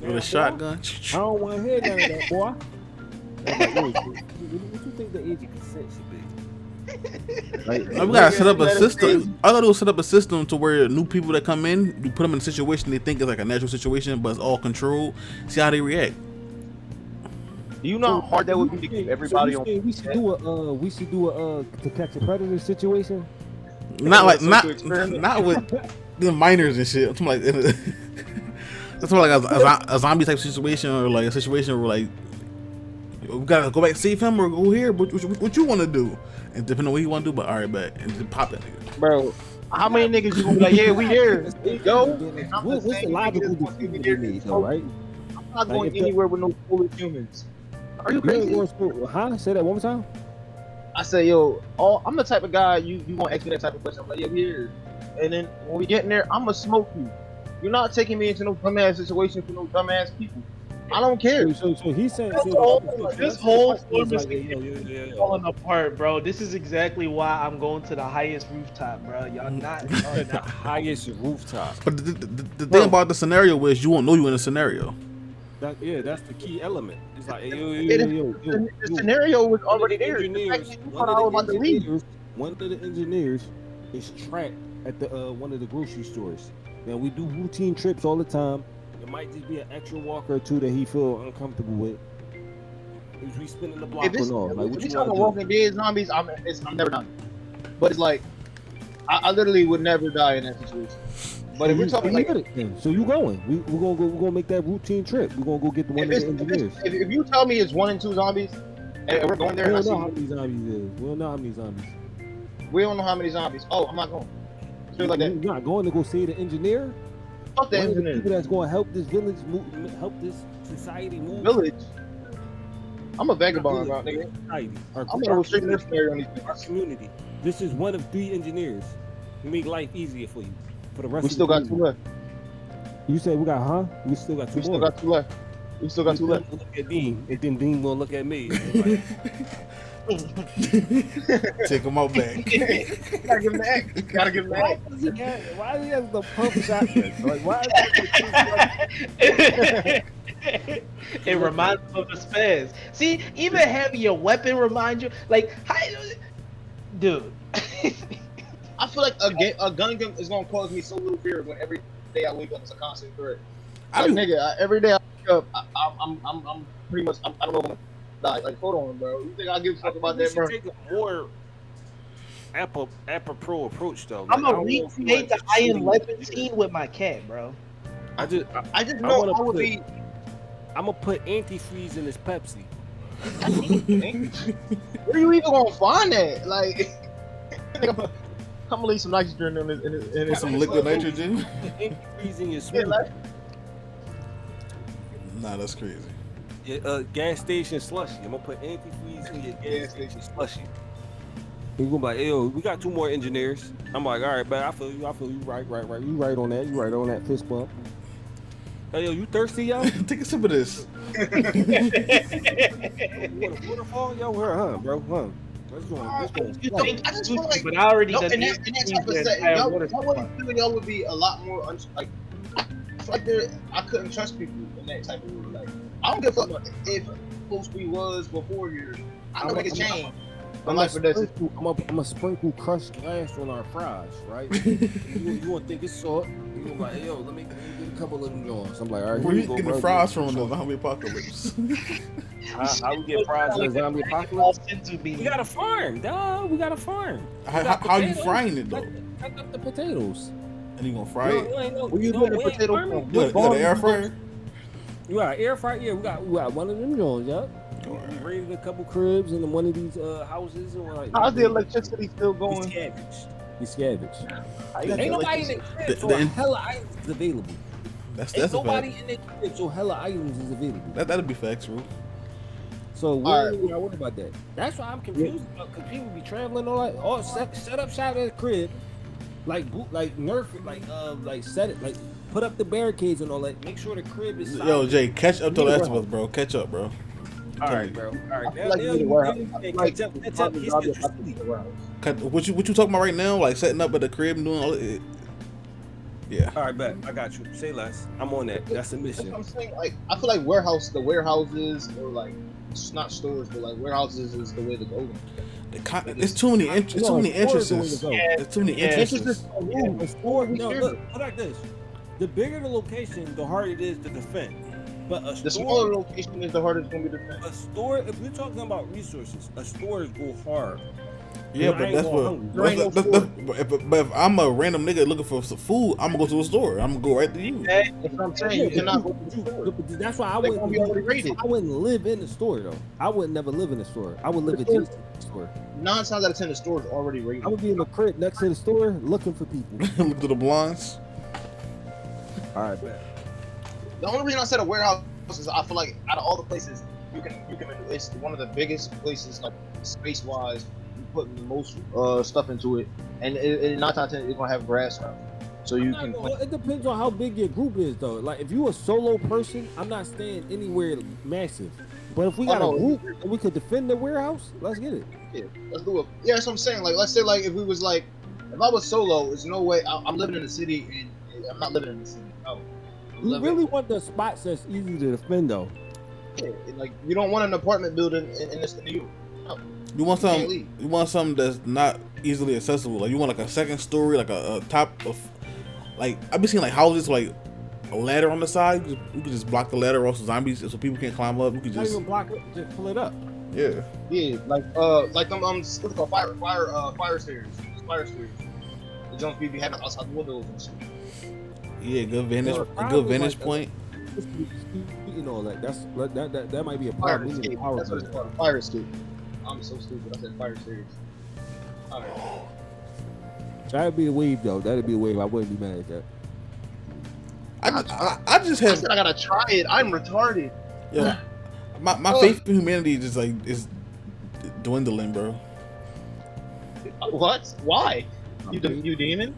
With a shotgun. I don't want to hear none of that, boy. Like, yo, what you think the age of consent should be? Like, We gotta set up a system. I gotta set up a system to where new people that come in, you put them in a situation they think is like a natural situation, but it's all controlled. See how they react. Do you know how hard that would be to keep everybody on? We should do a to catch a predator situation. Not with the minors and shit. I'm talking like that's more like a zombie type situation, or like a situation where like we gotta go back and save him or go here. What you want to do? And depending on what you want to do, but all right, bet and then pop that nigga, bro. How many niggas you gonna be like, yeah, we here, go? What's the logical decision they made, though, right? I'm not going anywhere with no foolish humans. Are you crazy? Huh? Say that one more time. I say, yo, I'm the type of guy you gonna ask me that type of question. I'm like, yeah, we here. And then when we get in there, I'm gonna smoke you. You're not taking me into no dumbass situation for no dumbass people. I don't care. So he said this whole is falling apart, bro. This is exactly why I'm going to the highest rooftop, bro. Y'all not the highest rooftop. But the thing about the scenario is you won't know you in a scenario. That's the key element. It's like the scenario was already there. One of the engineers is trapped at the one of the grocery stores. Now we do routine trips all the time. It might just be an extra walk or two that he feel uncomfortable with. Is we spinning the block or not? Like, if you talking Walking Dead zombies, I'm never done. But it's like I literally would never die in that situation. But if we're talking like, so you going? We're gonna make that routine trip. We're gonna go get one of the engineers. If you tell me it's 1 and 2 zombies, and we're going there, we don't know how many zombies is. We don't know how many zombies. We don't know how many zombies. Oh, I'm not going. Like that. You're not going to go see the engineer? Fuck the engineer. People that's going to help this village move, help this society move. Village. I'm a vagabond, bro, nigga. I'm gonna go straight in this area on these things. Our community. This is one of 3 engineers. We make life easier for you. For the rest. We still got 2 left. You said we got, huh? We still got 2 more. We still got 2 left. We still got 2 left. Look at Dean, and then Dean will look at me. Take him out back. Gotta give him the X. Gotta give him the X. Why does he have the pump shotgun? Like, why? It reminds me of the spaz. See, even having your weapon remind you, like, dude. I feel like a gun is gonna cause me so little fear when every day I wake up it's a constant threat. Nigga, every day I wake up, I'm pretty much I don't know. Like, hold on, bro. You think I give a fuck about that, bro? Take a more apropos approach, though. I'm gonna recreate the Iron Weapon scene with my cat, bro. I just know I would be. I'm gonna put antifreeze in this Pepsi. Where you even gonna find that? Like, I'm gonna leave some nitrogen in it. Some liquid nitrogen. Antifreeze in your smoothie. Nah, that's crazy. Gas station slushy. I'm gonna put antifreeze in your gas station slushy. He's gonna be like, yo, we got 2 more engineers. I'm like, all right, man, I feel you. Right. You right on that. Fist bump. Hey, yo, you thirsty, yo? Take a sip of this. You want a waterfall? Yo, where, huh, bro? Huh? Let's go. I just feel like, but I already done in that type of setting, y'all would be a lot more like. I couldn't trust people in that type of way. Like, I don't give a fuck if supposed we was before here. I know it can change. I'm gonna sprinkle crushed glass on our fries, right? you gonna think it's salt? You gonna be like, yo, let me get a couple of them joints. I'm like, all right, where you getting the fries from in the zombie apocalypse? How we get fries in the zombie apocalypse? We got a farm, dog. We got a farm. How you frying it though? Cut up the potatoes. And you gonna fry it? Where you doing the potato from? You got an air fryer? You got an air fryer? Yeah, we got one of them joints, yeah. We raided a couple cribs in one of these houses, and we're like, how's the electricity still going? We scavenged. Ain't nobody in the crib, so hella items available. That's nobody in the crib, so hella items is available. That'd be facts, bro. So we're not worried about that. That's why I'm confused about, because people be traveling all set up shop at the crib, like nerf it, like set it, like put up the barricades and all that. Make sure the crib is solid. Yo, Jay, catch up to the rest of us, bro. Catch up, bro. All right, bro. All right. What you talking about right now? Like setting up at the crib and doing all it? Yeah. All right, bet. I got you. Say less. I'm on that. That's a mission. That's what I'm saying. Like, I feel like the warehouses, or like, it's not stores, but like warehouses is the way to go. It's too many entrances. It's too many entrances. No, look like this. The bigger the location, the harder it is to defend. But a The smaller location is the hardest going to be defended. A store, if you're talking about resources, a store go hard. Yeah, but that's what. But if I'm a random nigga looking for some food, I'm gonna go to a store. I'm gonna go right to you. That's what I'm saying. You cannot go to the store. That's why I They're gonna be already rated. I wouldn't live in the store though. I would never live in the store. I would live adjacent to the store. 9 times out of 10, the store is already rated. I would be in the crib next to the store looking for people. Look to the blinds. All right, man. The only reason I said a warehouse is I feel like out of all the places you can it's one of the biggest places, like space wise. You put the most stuff into it, and 9 times out of 10 it's gonna have grass around it. So you can. It depends on how big your group is, though. Like if you a solo person, I'm not staying anywhere massive. But if we got a group and we could defend the warehouse, let's get it. Yeah, let's do it. Yeah, that's what I'm saying. Like, let's say like if we was like, if I was solo, there's no way I'm living in the city, and I'm not living in the city. No. You really want the spots that's easy to defend, though. Yeah, like you don't want an apartment building in New York. No. You want something. You want something that's not easily accessible. Like you want like a second story, like a top of. Like I've been seeing like houses like a ladder on the side. You could just block the ladder off zombies so people can't climb up. You could just not even block it, just pull it up. Yeah. Yeah, like them what's it called fire stairs. Fire stairs. The jumps be having outside the windows and shit. Yeah, good vantage point. You know, like that might be a problem. That's what it's called. Fire escape. I'm so stupid. I said fire stairs. All right. That'd be the wave, though. That'd be the wave. I wouldn't be mad at that. I just have. I said I gotta try it. I'm retarded. Yeah. My faith in humanity just like is dwindling, bro. What? Why? You demon?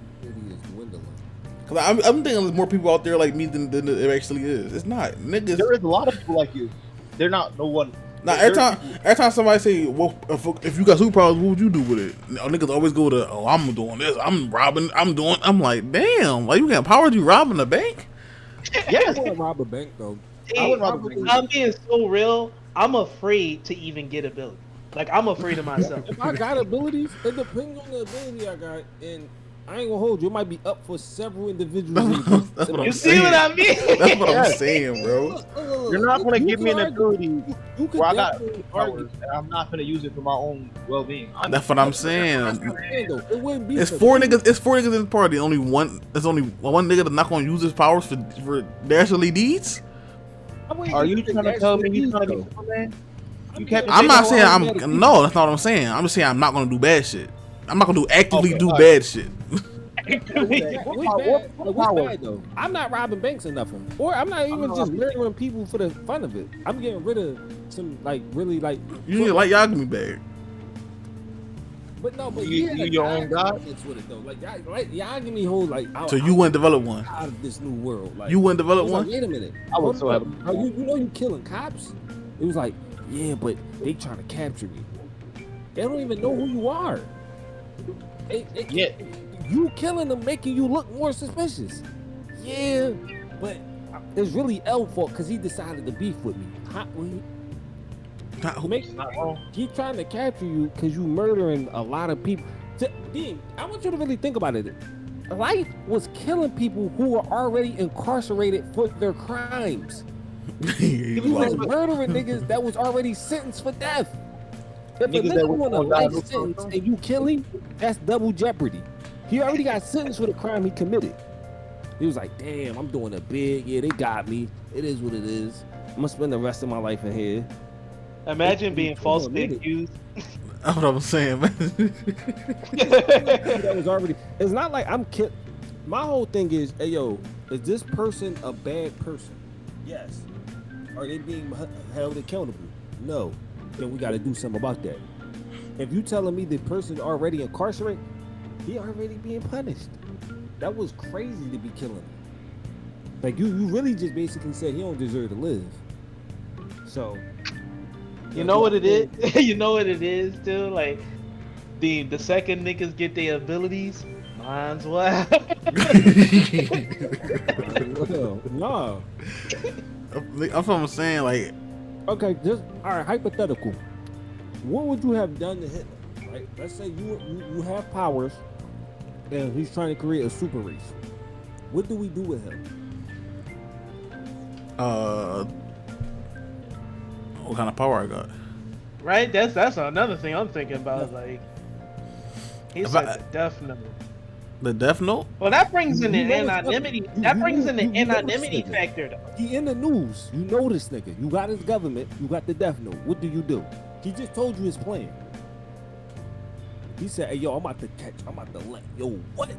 Cause I'm thinking there's more people out there like me than there actually is. It's not, niggas. There is a lot of people like you. They're not no one. Now every time somebody say, well, if you got superpowers, what would you do with it? Niggas always go to, oh, I'm doing this, I'm robbing, I'm like, damn, like you got powers, you robbing a bank? Yes, I wouldn't rob a bank though. I'm being so real. I'm afraid to even get ability. Like I'm afraid of myself. If I got abilities, it depends on the ability I got, and I ain't gonna hold you. It might be up for several individuals. That's what you I'm see saying. what I mean? That's what I'm saying, bro. You're not gonna give me an ability where I got powers, and I'm not gonna use it for my own well-being. That's what I'm saying. It wouldn't be. It's four niggas. It's 4 niggas in the party. There's only one nigga that's not gonna use his powers for dashly deeds. Are you trying to tell me he's trying to be Superman? I'm not saying I'm. No, that's not what I'm saying. I'm just saying I'm not gonna do bad shit. I'm not gonna actively do bad shit. What's bad though? I'm not robbing banks or nothing, or I'm not even just murdering people for the fun of it. I'm getting rid of some like really like. You need like Yagami bag. But no, but you your own god. It's with it though. Like Yagami whole like. So you wouldn't develop one out of this new world. Like you wouldn't develop one. Like, wait a minute. I would so have. You know you killing cops. It was like, yeah, but they trying to capture me. They don't even know who you are. Yeah. You killing them making you look more suspicious. Yeah, but it's really L's fault because he decided to beef with me. He trying to capture you because you murdering a lot of people. Dean, I want you to really think about it. Life was killing people who were already incarcerated for their crimes. He was murdering niggas that was already sentenced for death. If a nigga want a life sentence and you kill him, that's double jeopardy. He already got sentenced for the crime he committed. He was like, damn, I'm doing a big, yeah, they got me. It is what it is. I'm gonna spend the rest of my life in here. Imagine being falsely accused. That's what I'm saying, man. That was already, it's not like I'm kidding. My whole thing is, hey yo, is this person a bad person? Yes. Are they being held accountable? No. Then we gotta do something about that. If you telling me the person already incarcerated, he already being punished. That was crazy to be killing him. Like you really just basically said he don't deserve to live. So you know what it is? You know what it is too? Like the second niggas get their abilities, mine's what? No. That's what I'm saying, like okay, just all right, hypothetical. What would you have done to Hitler? Right? Let's say you have powers and he's trying to create a super race. What do we do with him? what kind of power I got. Right? That's another thing I'm thinking about. Like, he If said I- the Death Note. The Death Note? Well, that brings in the You know this anonymity. nigga. That You brings know- in the you know this anonymity nigga. factor, though. He in the news. You know this nigga. You got his government. You got the Death Note. What do? He just told you his plan. He said, "Hey, yo, I'm about to let yo what?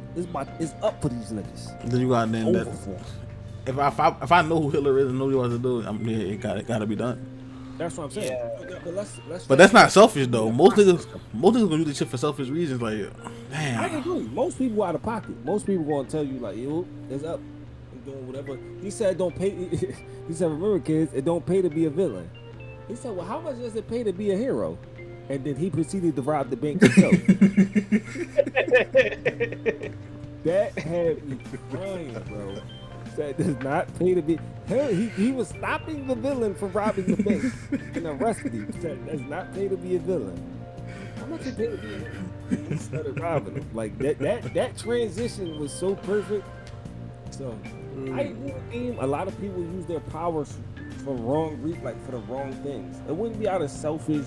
It's up for these niggas. Then you got then Over that. for. If I know who Hitler is and know what to do, it gotta be done. That's what I'm saying. Yeah. But let's But that's not selfish though. Most niggas gonna do this shit for selfish reasons. Like, I damn. agree. Most people out of pocket. Most people gonna tell you like, yo, it's up. I'm doing whatever. He said, don't pay. He said, remember, kids, it don't pay to be a villain. He said, well, how much does it pay to be a hero? And then he proceeded to rob the bank himself. That had me crying, bro. That does not pay to be. He was stopping the villain from robbing the bank and arrested him. He said, does not pay to be a villain. How much it pay to be a villain? He started robbing him. Like that transition was so perfect. So I agree with him. A lot of people use their powers for the wrong things. It wouldn't be out of selfish.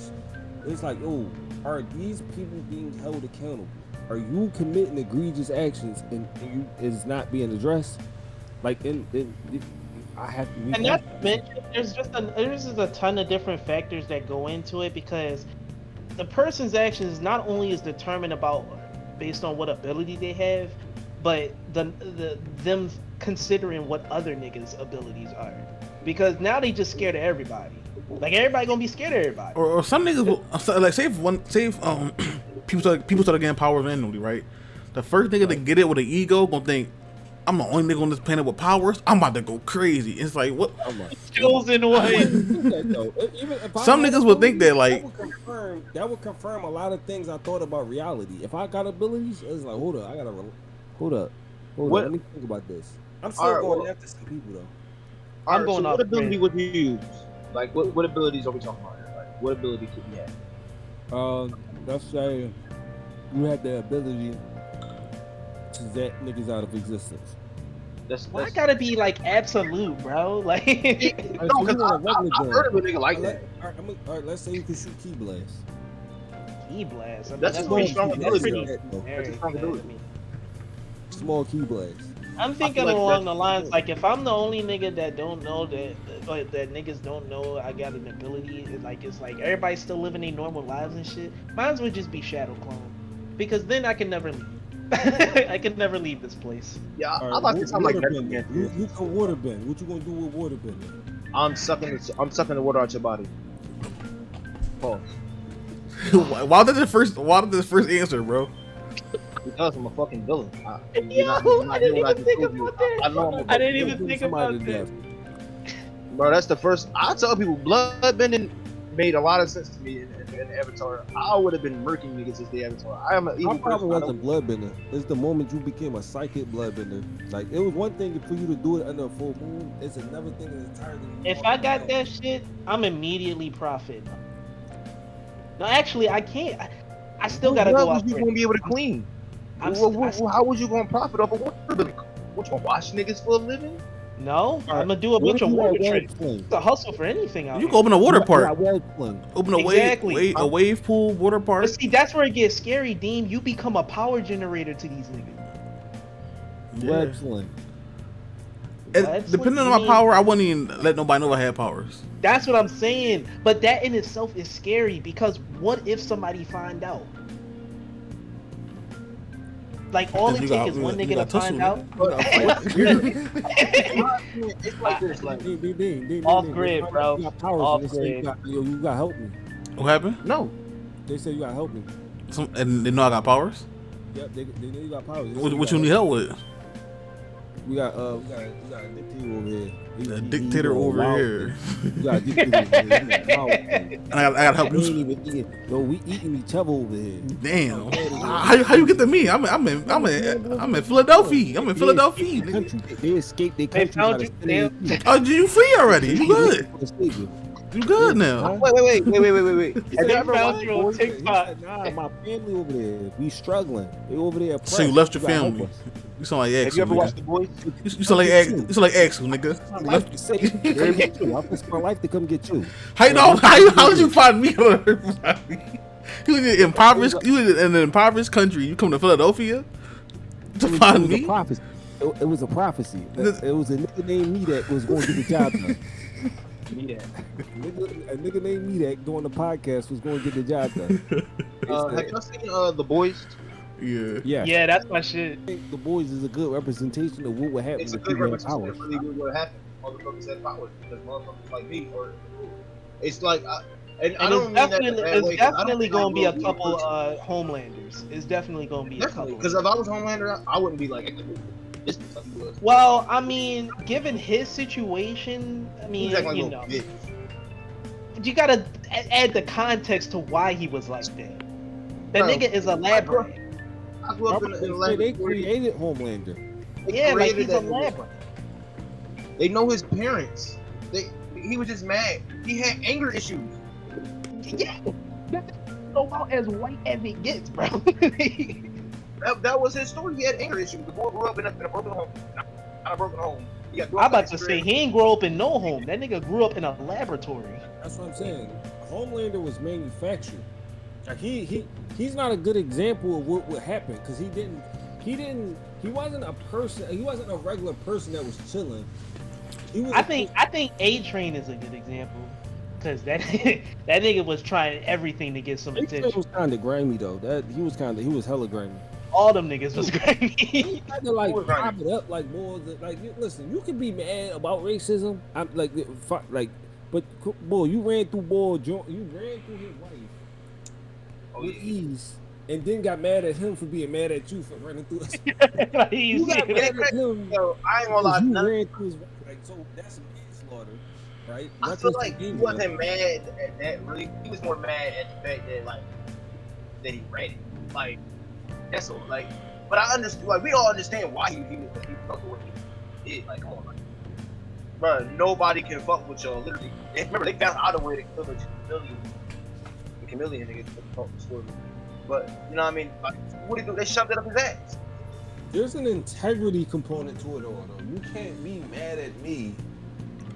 It's like, oh, are these people being held accountable? Are you committing egregious actions and you is not being addressed? Like I have to. And not to mention, there's just a ton of different factors that go into it, because the person's actions not only is determined based on what ability they have, but them considering what other niggas' abilities are. Because now they just scared of everybody. Like, everybody gonna be scared of everybody. Or some niggas will, like, say if people start getting powers randomly, right? The first nigga to get it with an ego gonna think, I'm the only nigga on this planet with powers. I'm about to go crazy. It's like, what? Chosen one. Some niggas would think that, like, that would confirm a lot of things I thought about reality. If I got abilities, it's like, hold up, let me think about this. I'm still going after some people though. I'm going. So what ability would you use? Like, what abilities are we talking about here? Like, what ability could you have? Let's say you had the ability to zap niggas out of existence. Why gotta be like absolute, bro? Like, no, because I've heard of a nigga like that. All right, let's say you can shoot key blast. Key blast. I mean, That's a pretty strong ability. That's a strong ability. Small key blast. I'm thinking along the lines like, if I'm the only nigga that don't know that niggas don't know I got an ability, it's like everybody's still living their normal lives and shit. Mine would just be Shadow Clone, because then I can never leave. I can never leave this place. Yeah, Right, I like to sound like that. You can water bend. What you gonna do with water bending? I'm sucking the water out your body. Pause. why did the first answer, bro? Because I'm a fucking villain. I didn't even think about that. I didn't even think about that. Bro, that's the first. I tell people, bloodbending made a lot of sense to me in Avatar. I would have been murking niggas as the Avatar. I probably wasn't bloodbender. It's the moment you became a psychic bloodbender. Like, it was one thing for you to do it under a full moon. It's another thing entirely. If I got that shit, I'm immediately profit. No, actually, I can't. I still gotta go out. You gonna be able to clean? How was you gonna profit off of water? What, you gonna wash niggas for a living? No, I'm gonna do a bunch of water tricks. It's a hustle for anything out You here. can open a water park. Open a Exactly. a wave pool, water park. But see, that's where it gets scary, Dean. You become a power generator to these niggas. Websling. Depending on my power, I wouldn't even let nobody know I had powers. That's what I'm saying. But that in itself is scary, because what if somebody find out? Like, all it takes is one nigga to find out. It's like this, like, off grid, bro. Off grid. You gotta help me. What happened? No. They say you gotta help me. And they know I got powers? Yep, they know you got powers. What you need help with? We got a dictator over here. A dictator over here. We got a dictator over here. I gotta help you. Yo, we eating each other over here. Damn. How you get to me? I'm in Philadelphia. I'm in Philadelphia. They escaped their They country. found you. Oh, you free already? You good? You good now? Wait. Have They you ever found watched you on TikTok. Nah, my family over there. We struggling. They over there. So you left your gotta help family. us. You sound like Have Axel. you ever Nigga. watched The Boys? You sound like Axel. You sound like Axel, nigga. My life to say, come get you. I risk my life to come get you. How you know? How did you find me? You in an impoverished, you in an impoverished country. You come to Philadelphia to find me? It was a prophecy. It was a nigga named me that was going to get the job done. A nigga named me that doing the podcast was going to get the job done. Have y'all seen The Boys? Yeah. Yeah, that's my shit. I think The Boys is a good representation of what would happen. It's a good representation of really what happened. Motherfuckers had powers because motherfuckers like me or it's like, and I don't mean that in a bad way, it's definitely going to be a couple Homelanders. It's definitely going to be a couple. Because if I was Homelander, I wouldn't be like this. Well, I mean, given his situation, I mean, you know, you gotta add the context to why he was like that. That nigga is a lab rat. I grew up in the lab. They created Homelander. Yeah, like he's a lab rat. They know his parents. He was just mad. He had anger issues. Yeah, that's about as white as it gets, bro. That was his story. He had anger issues. The boy grew up in a broken home. Not a broken home. I'm about to say he ain't grow up in no home. That nigga grew up in a laboratory. That's what I'm saying. Homelander was manufactured. Like he's not a good example of what would happen because he wasn't a person. He wasn't a regular person that was chilling. I think A-Train is a good example because that nigga was trying everything to get some attention. A-Train was kind of grimy though. He was hella grimy. All them niggas was grimy. He had to like pop it up like more. Like listen, you can be mad about racism. I'm like, but boy, you ran through you ran through his wife with ease, and then got mad at him for being mad at you for running through his wife. You got mad at him. Yo, I ain't gonna lie. You ran through his wife. Like, so that's manslaughter, right? I feel like he wasn't mad at that. Really, he was more mad at the fact that he ran it. Like. That's all. Like, but I understand. Like, we all understand why he fucked with what he did. Like, come on, bro. Nobody can fuck with y'all. Literally, remember they found out a way to kill the chameleon nigga. But you know what I mean? Like, what did they do? They shoved it up his ass. There's an integrity component to it all, though. You can't be mad at me.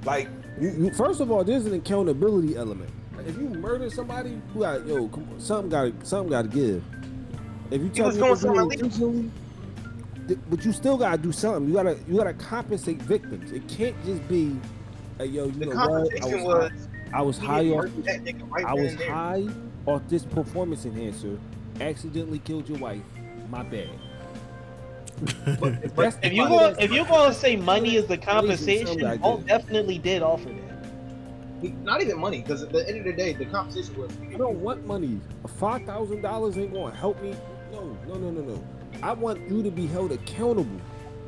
Like, you first of all, there's an accountability element. Like, if you murder somebody, you got something got to give. If you tell me to do it intentionally, but you still gotta do something. You gotta compensate victims. It can't just be, yo, you know what? I was high off this performance enhancer. Accidentally killed your wife. My bad. But if you're gonna say money is the compensation, Bolt definitely did offer that. Not even money, because at the end of the day, the compensation was. I don't want money. $5,000 ain't gonna help me. No. I want you to be held accountable.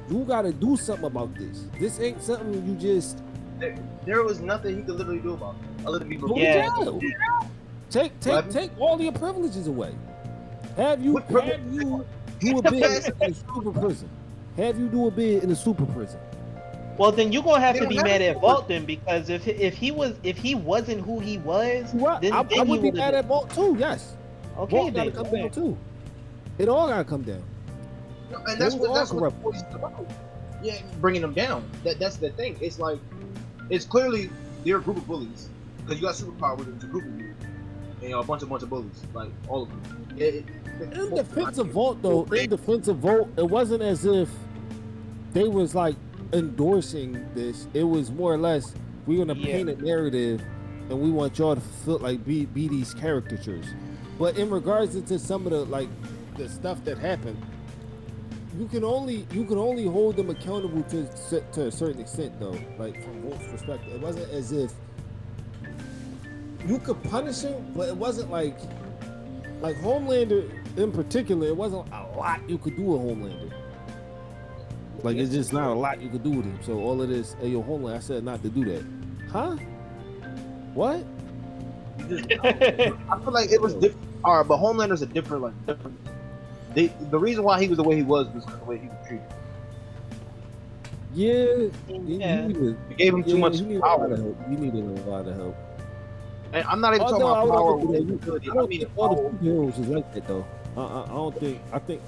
You gotta do something about this. This ain't something you just. There was nothing he could literally do about it. Other than be Take all your privileges away. Have you do a bid in a super prison? Have you do a bid in a super prison? Well, then you're gonna have to be mad at Vault then, because if he wasn't who he was, then I would be mad at Vault too. Yes. Okay, Vault gotta come down too. It all gotta come down. No, and that's what the Boys is about. Yeah, bringing them down. That's the thing. It's like, it's clearly they're a group of bullies because you got superpower. It's a group of you, and a bunch of bullies, like all of them. In defense of Vault, though, it wasn't as if they was like endorsing this. It was more or less, we're gonna paint a narrative and we want y'all to feel like be these caricatures. But in regards to some of the stuff that happened, you can only hold them accountable to a certain extent, though. Like from Volt's perspective, it wasn't as if you could punish him, but it wasn't like Homelander in particular. It wasn't a lot you could do with Homelander. Like, it's just not a lot you could do with him. So all of this, hey, yo, Homelander, I said not to do that. Huh? What? I feel like it was different. All right, but Homelander's a different. The reason why he was the way he was because of the way he was treated. He gave him too much power. He needed a lot of help. And I'm not even talking about power. I don't think all the superheroes is like that, though. I don't think. I think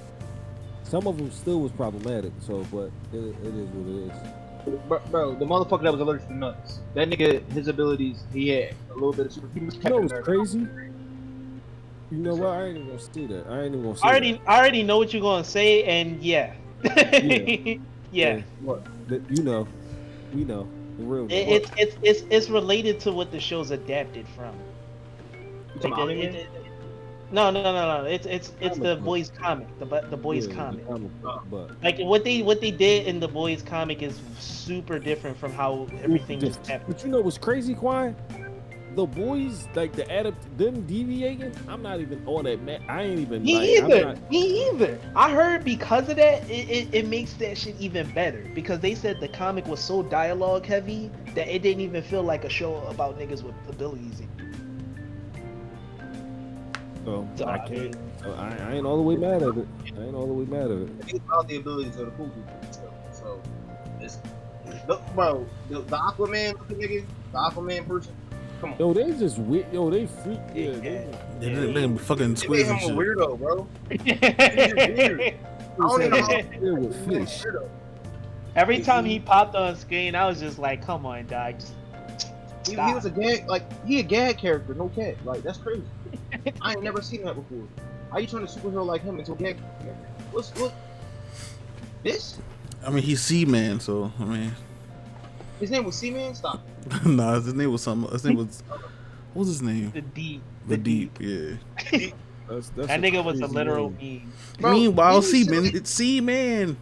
Some of them still was problematic. So, but it is what it is. Bro, the motherfucker that was allergic to nuts. That nigga, his abilities, he had a little bit of super. He was You know Captain what's America. crazy? You know what? I ain't even gonna say that. I ain't even gonna say I already know what you're gonna say, and yeah. Yeah. What? that. You know, we know the real. It's related to what the show's adapted from. You talking about anime? No. It's Comic the book. boys comic. The boys Yeah, the comic. comic book, but Like what they did in the boys comic is super different from how everything is adapted. But you know what's crazy, Quan? The boys, like them deviating. I'm not even on that. I ain't even. Me like, either. I'm not, Me either. I heard because of that, it makes that shit even better. Because they said the comic was so dialogue heavy that it didn't even feel like a show about niggas with abilities. so I can't. So I ain't all the way mad at it. I ain't all the way mad at it. It's about the abilities of the cool people. So it's bro, the Aquaman looking nigga, the Aquaman person. Come on. Yo, they just weird. Yo, they freak. Yeah, They be fucking They made squids him and a shit. weirdo, bro. He's weird. I don't even know how they with fish. weirdo. Every time he popped on screen, I was just like, "Come on, dog." Just He stop. was a gag, he a gag character, no cat. Like that's crazy. I ain't never seen that before. How you turn a superhero like him into a gag character? What? This? I mean, he's Seaman, so I mean, His name was Seaman. Stop. nah, his name was something. His name was what was his name? The deep. The Deep. Yeah. That's That nigga was a literal meme. Bro, Meanwhile, he Seaman, was- it's Seaman.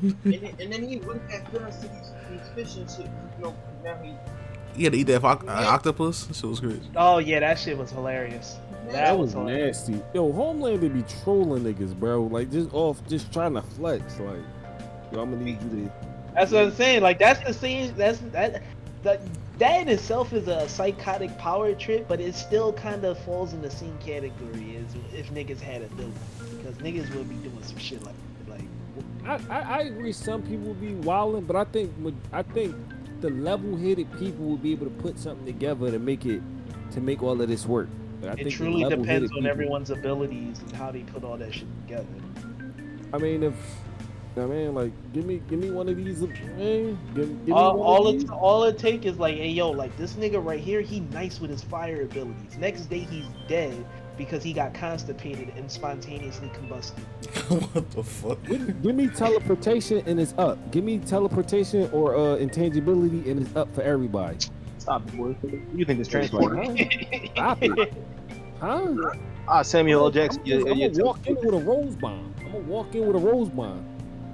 and then he went at guns to these fish and shit. You know, now He had to eat that octopus. That shit was great. Oh yeah, that shit was hilarious. That was hilarious. nasty. Yo, Homelander be trolling niggas, bro. Like just trying to flex. Like, yo, I'm gonna need you to. That's what I'm saying. Like that's the scene. That in itself is a psychotic power trip, but it still kind of falls in the same category as if niggas had ability, because niggas would be doing some shit like I agree. Some people would be wilding, but I think the level-headed people will be able to put something together to make all of this work. But I it think the truly depends level-headed on people- everyone's abilities and how they put all that shit together. I mean, like, give me one of these, man. Give me all one of these. all it take is like, hey yo, like this nigga right here, he nice with his fire abilities. Next day he's dead because he got constipated and spontaneously combusted. What the fuck? Give me teleportation and it's up. Give me teleportation or intangibility and it's up for everybody. stop it, boy. You think it's transporter? Stop it. Huh? Samuel L. Jackson. I'm gonna walk in with a rose bomb.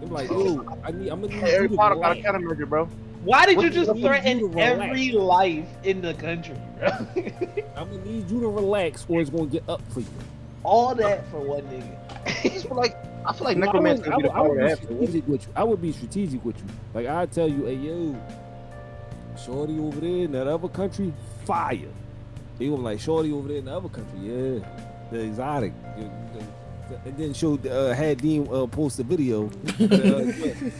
I'm like, yo, I'm gonna need Hey, you Harry to Potter got a relax. countermeasure, bro. Why did What you the just fuck threaten you to relax? every life in the country, bro? I'm gonna need you to relax or it's gonna get up for you. All that for one nigga. I feel like necromancy would be the power to have. strategic with you. I would be strategic with you. Like I tell you, hey yo, shorty over there in that other country, fire. They gonna be like shorty over there in the other country, yeah, the exotic. And then show had Dean post a video.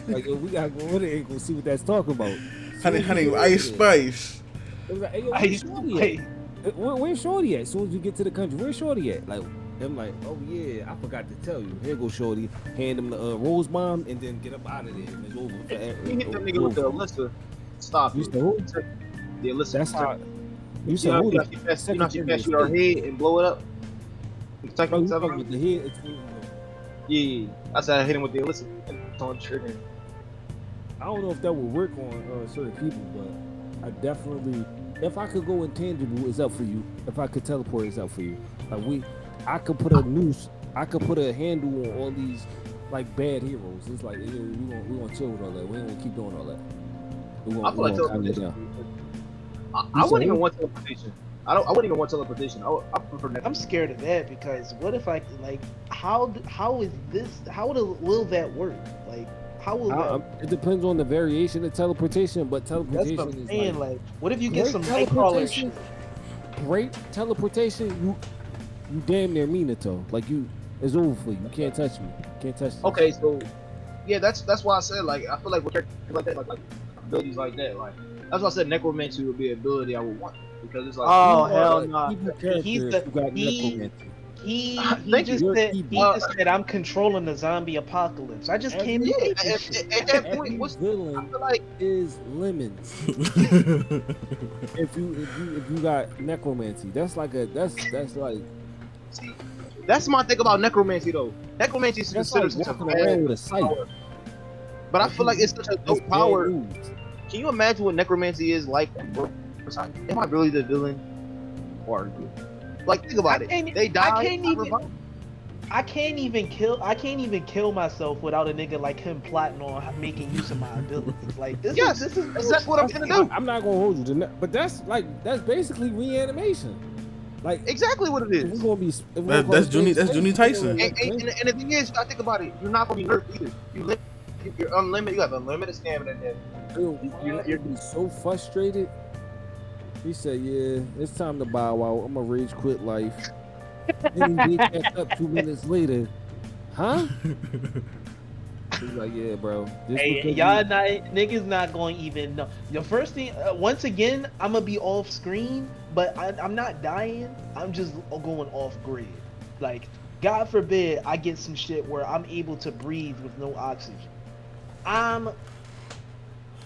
Like yo, we gotta go over there and go see what that's talking about. Honey, Ice Spice. It was like, hey yo, Ice Shorty at? Where's Shorty at? As soon as you get to the country, where's Shorty at? Like, I'm like, oh yeah, I forgot to tell you. Here go Shorty. Hand him the rose bomb and then get up out of there. And it's over. You hit that nigga with the Alyssa. Stop You it. said who? The Alyssa. That's how. You said You know who? how she pass you her head and blow it up? Oh, you talking with the head? Yeah. I said I hit him with the Alyssa. On trigger. I don't know if that would work on certain people, but I definitely, if I could go intangible, it's up for you. If I could teleport, it's up for you. Like I could put a noose, I could put a handle on all these like bad heroes. It's like we gonna chill with all that. We ain't gonna keep doing all that. I feel like teleportation. I wouldn't even want teleportation. I wouldn't even want teleportation. I prefer that. I'm scared of that because what if I like how is this will that work? Like how will that? It depends on the variation of teleportation, but That's teleportation what I'm is saying. Like, what if you get great some nightcrawler shit? Great teleportation, you damn near Minato. Like it's over for you. You can't touch me. You can't touch me. Okay, so yeah, that's why I said like I feel like with characters like that, like abilities like that, like that's why I said necromancy would be an ability I would want because it's like Oh hell no! People characters who got necromancy. He Thank just you. said I'm controlling the zombie apocalypse. I just can't Yeah, debate this shit. at that Every point, what's villain I feel like is lemons. if you got necromancy, that's like see, that's my thing about necromancy though. Necromancy is that's like considered such a walking around bad with a sight. power, but I feel like it's such a that's dope bad power. news. Can you imagine what necromancy is like? Am I really the villain? Or like, think about it. They die. I can't even kill myself without a nigga like him plotting on making use of my abilities. Like this is that's what I'm gonna do. I'm not gonna hold you to that, but that's basically reanimation. Like exactly what it is. We're gonna be, that's Junie Tyson. And the thing is, I think about it. You're not gonna be hurt either. You're unlimited. You have unlimited stamina. You're be so frustrated. He said, "Yeah, it's time to bow out. I'm gonna rage quit life." Then he get back up 2 minutes later. Huh? He's like, "Yeah, bro." Hey, y'all niggas not going to even know. The first thing, once again, I'm gonna be off screen, but I'm not dying. I'm just going off grid. Like, God forbid I get some shit where I'm able to breathe with no oxygen.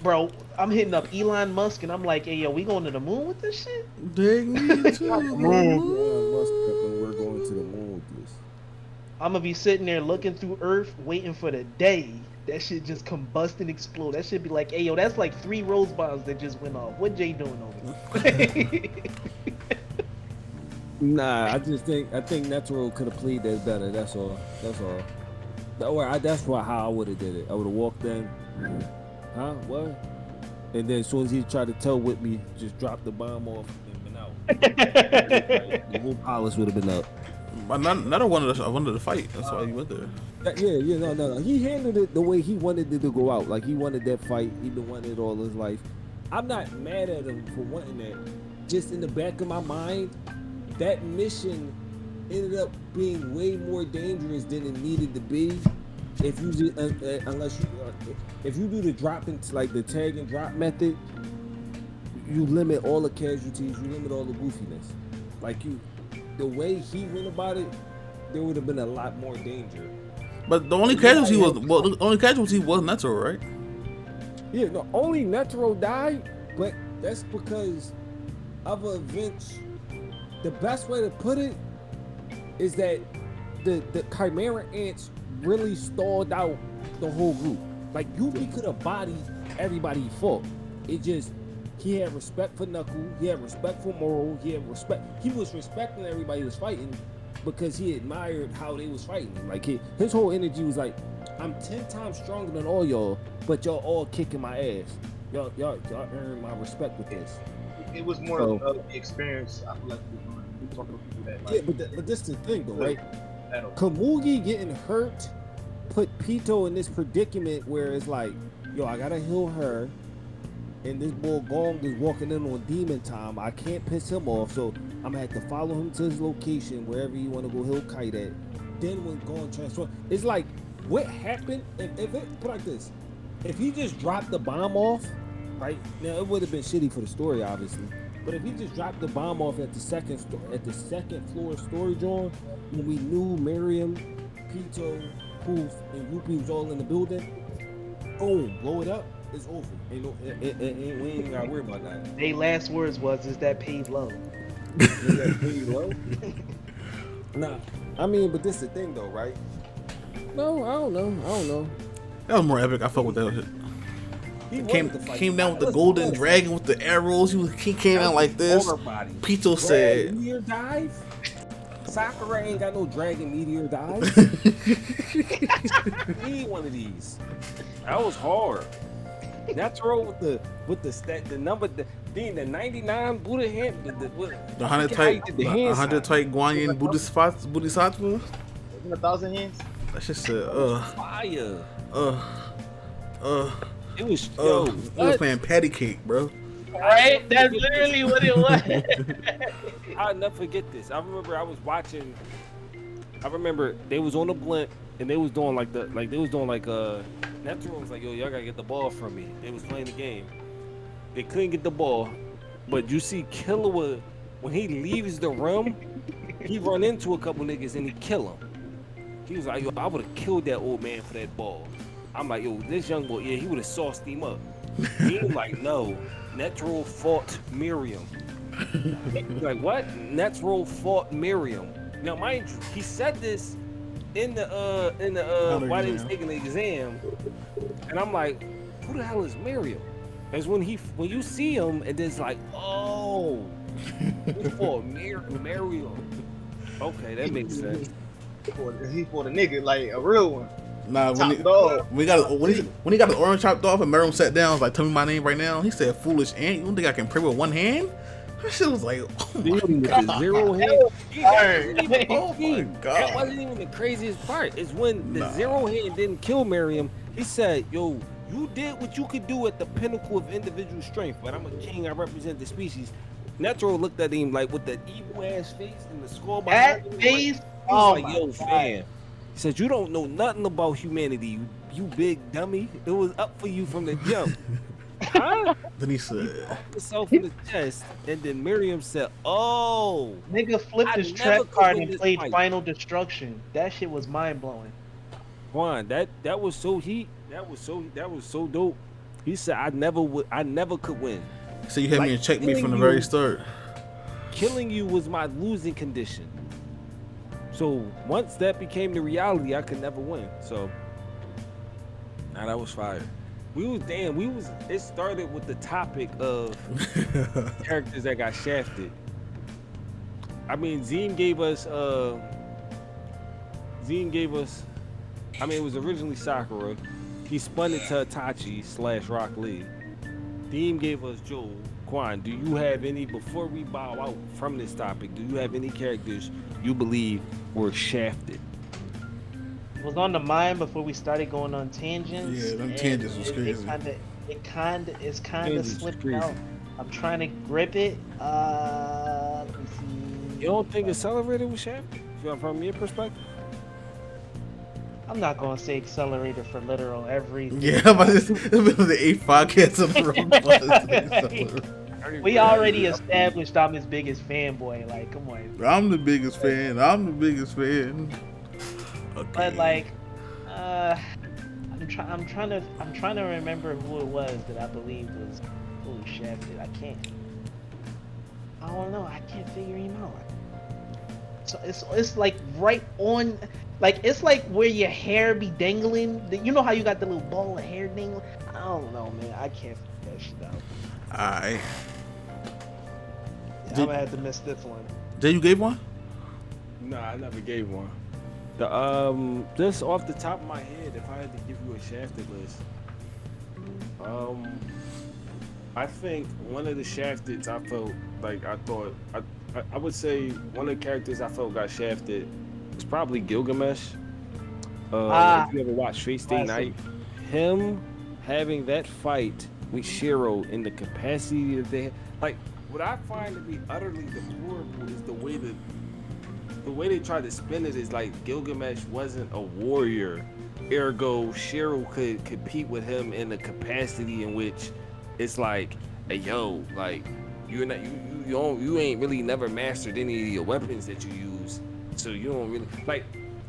Bro, I'm hitting up Elon Musk and I'm like, hey, yo, we going to the moon with this shit? Dig me to the moon. We're going to the moon with this. I'm going to be sitting there looking through Earth, waiting for the day that shit just combust and explode. That shit be like, hey, yo, that's like 3 rose bombs that just went off. What Jay doing over there? Nah, I think Netero could have played that better. That's all. That's how I would have did it. I would have walked in. Huh? What? And then as soon as he tried to tell Whitney, just drop the bomb off and been out. The whole palace would have been up. Not I wanted to fight. That's why he went there. No. He handled it the way he wanted it to go out. Like he wanted that fight. He been wanting it all his life. I'm not mad at him for wanting that. Just in the back of my mind, that mission ended up being way more dangerous than it needed to be. If you if you do the drop into like the tag and drop method, you limit all the casualties, you limit all the goofiness. Like the way he went about it, there would have been a lot more danger. But the only casualty was Netero, right? Yeah, no, only Netero died, but that's because of events. The best way to put it is that the Chimera ants really stalled out the whole group. Like Yuki could have bodied everybody he fought. It just he had respect for Knuckle, he had respect for Moro, he was respecting everybody he was fighting because he admired how they was fighting. Like his whole energy was like, I'm 10 times stronger than all y'all, but y'all all kicking my ass. Y'all earn my respect with this. It was more of the experience. I feel like we talking to people that like, but this is the thing though, right? Kamugi getting hurt put Pito in this predicament where it's like, yo, I gotta heal her, and this boy Gong is walking in on demon time. I can't piss him off, so I'm gonna have to follow him to his location wherever you want to go. He'll kite at. Then when Gong transforms, it's like, what happened if it put like this? If he just dropped the bomb off, right now, it would have been shitty for the story, obviously. But if he just dropped the bomb off at the second floor story joint, when we knew Miriam, Pito, Poof, and Yuppie was all in the building, boom, blow it up, it's over. We ain't gotta worry about that. They last words was, is that paid low? Is that paid low? Nah, I mean, but this is the thing though, right? No, I don't know. That was more epic. I fuck with that shit. He came down with the golden dragon with the arrows. He came out like this. Pito said, "Meteor dive." Sakura ain't got no dragon meteor dive. We need one of these. That was hard. Netero with the number, the 99 Buddha hand, the 100 type Guanyin Bodhisattva. 1,000 hands. That shit said, fire. It was we was playing patty cake, bro. Right? That's literally what it was. I'll never forget this. I remember they was on the blimp and they was doing Netero was like, yo, y'all gotta get the ball from me. They was playing the game. They couldn't get the ball, but you see Killua when he leaves the room, he run into a couple niggas and he kill him. He was like, yo, I would have killed that old man for that ball. I'm like, yo, this young boy, yeah, he would have sauced him up. He was like, no, Netero fought Miriam. He's like, what? Netero fought Miriam. Now, mind you, he said this in the while he was taking the exam, and I'm like, who the hell is Miriam? That's when you see him, and it's like, oh, he fought Miriam. Okay, that makes sense. He fought a nigga, like a real one. Nah, when he got the orange chopped off and Miriam sat down, was like, tell me my name right now. He said, foolish ant, you don't think I can pray with one hand? That shit was like, oh my god. The zero hand. Oh my god. That wasn't even the craziest part. It's when the zero hand didn't kill Miriam. He said, yo, you did what you could do at the pinnacle of individual strength, but I'm a king, I represent the species. Netero looked at him like with that evil ass face and the skull behind him. Face? He was like, yo, fam. He said, you don't know nothing about humanity, you big dummy. It was up for you from the jump. Huh? Then he said, himself in the chest, and then Miriam said, oh. Nigga flipped his trap card and played Final Destruction. That shit was mind blowing. Juan, that was so heat. That was so dope. He said, I never could win. So you had me in checkmate from the very start. Killing you was my losing condition. So once that became the reality, I could never win. So now that was fire. It started with the topic of characters that got shafted. I mean, Zine gave us, I mean, it was originally Sakura. He spun it to Itachi / Rock Lee. Theme gave us Joel. Quan, do you have any, before we bow out from this topic, do you have any characters you believe were shafted? It was on the mind before we started going on tangents. Yeah, them tangents was crazy. It's kind of slipped out. I'm trying to grip it. Let me see. You don't think Accelerator was shafted from your perspective? I'm not gonna say Accelerator for literal every. Yeah, but it's been the 8 podcasts of the road. We already established I'm his biggest fanboy. Like, come on. I'm the biggest fan. Okay. But like, I'm trying to remember who it was that I believe was shafted. I don't know. I can't figure him out. So it's like right on. Like, it's like where your hair be dangling. You know how you got the little ball of hair dangling? I don't know, man. I can't figure that shit out. Alright. I'm gonna have to miss this one. Jay, you gave one? No, I never gave one. Just off the top of my head, if I had to give you a shafted list, I think one of the shafted I felt like I would say one of the characters I felt got shafted. It's probably Gilgamesh. If you ever watched Fate Stay Night, him having that fight with Shiro in the capacity that they had. Like, what I find to be utterly deplorable is the way they try to spin it is like Gilgamesh wasn't a warrior, ergo Shiro could compete with him in the capacity in which it's like, hey yo, like you ain't really never mastered any of your weapons that you use. So you don't really like.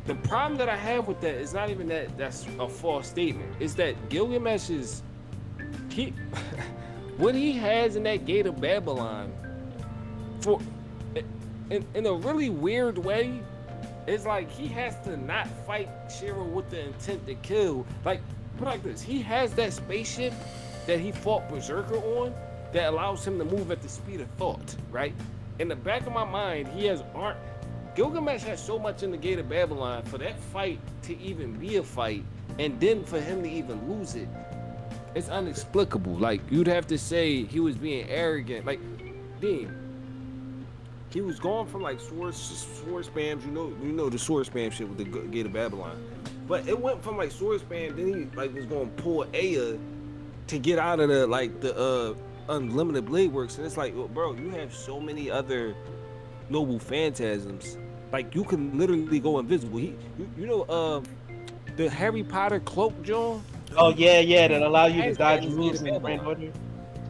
The problem that I have with that is not even that that's a false statement. It's that Gilgamesh is what he has in that Gate of Babylon for in a really weird way. It's like he has to not fight Shiro with the intent to kill. Like, put it like this: he has that spaceship that he fought Berserker on that allows him to move at the speed of thought. Right? In the back of my mind, he has Gilgamesh has so much in the Gate of Babylon for that fight to even be a fight, and then for him to even lose it, it's inexplicable. Like, you'd have to say he was being arrogant. Like, Dean, he was going from like sword spams. You know the sword spam shit with the Gate of Babylon, but it went from like sword spam. Then he like was going to pull Aya to get out of the unlimited blade works, and it's like, bro, you have so many other noble phantasms. Like, you can literally go invisible. You know the Harry Potter cloak, John? Oh yeah, that allow you to dodge moves in Grand Order.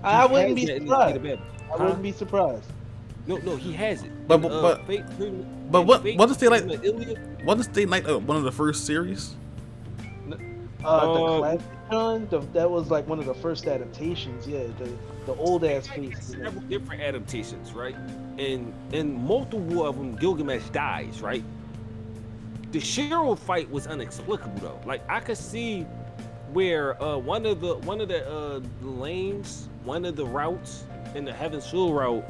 I wouldn't be surprised. No, he has it. But what is Stay Night? What is Stay Night? One of the first series. The classic one, that was like one of the first adaptations. Yeah, the old ass face. Several different adaptations, right? And in multiple of them, Gilgamesh dies, right? The Shiro fight was inexplicable though. Like I could see where one of the lanes, one of the routes in the Heaven's Field route,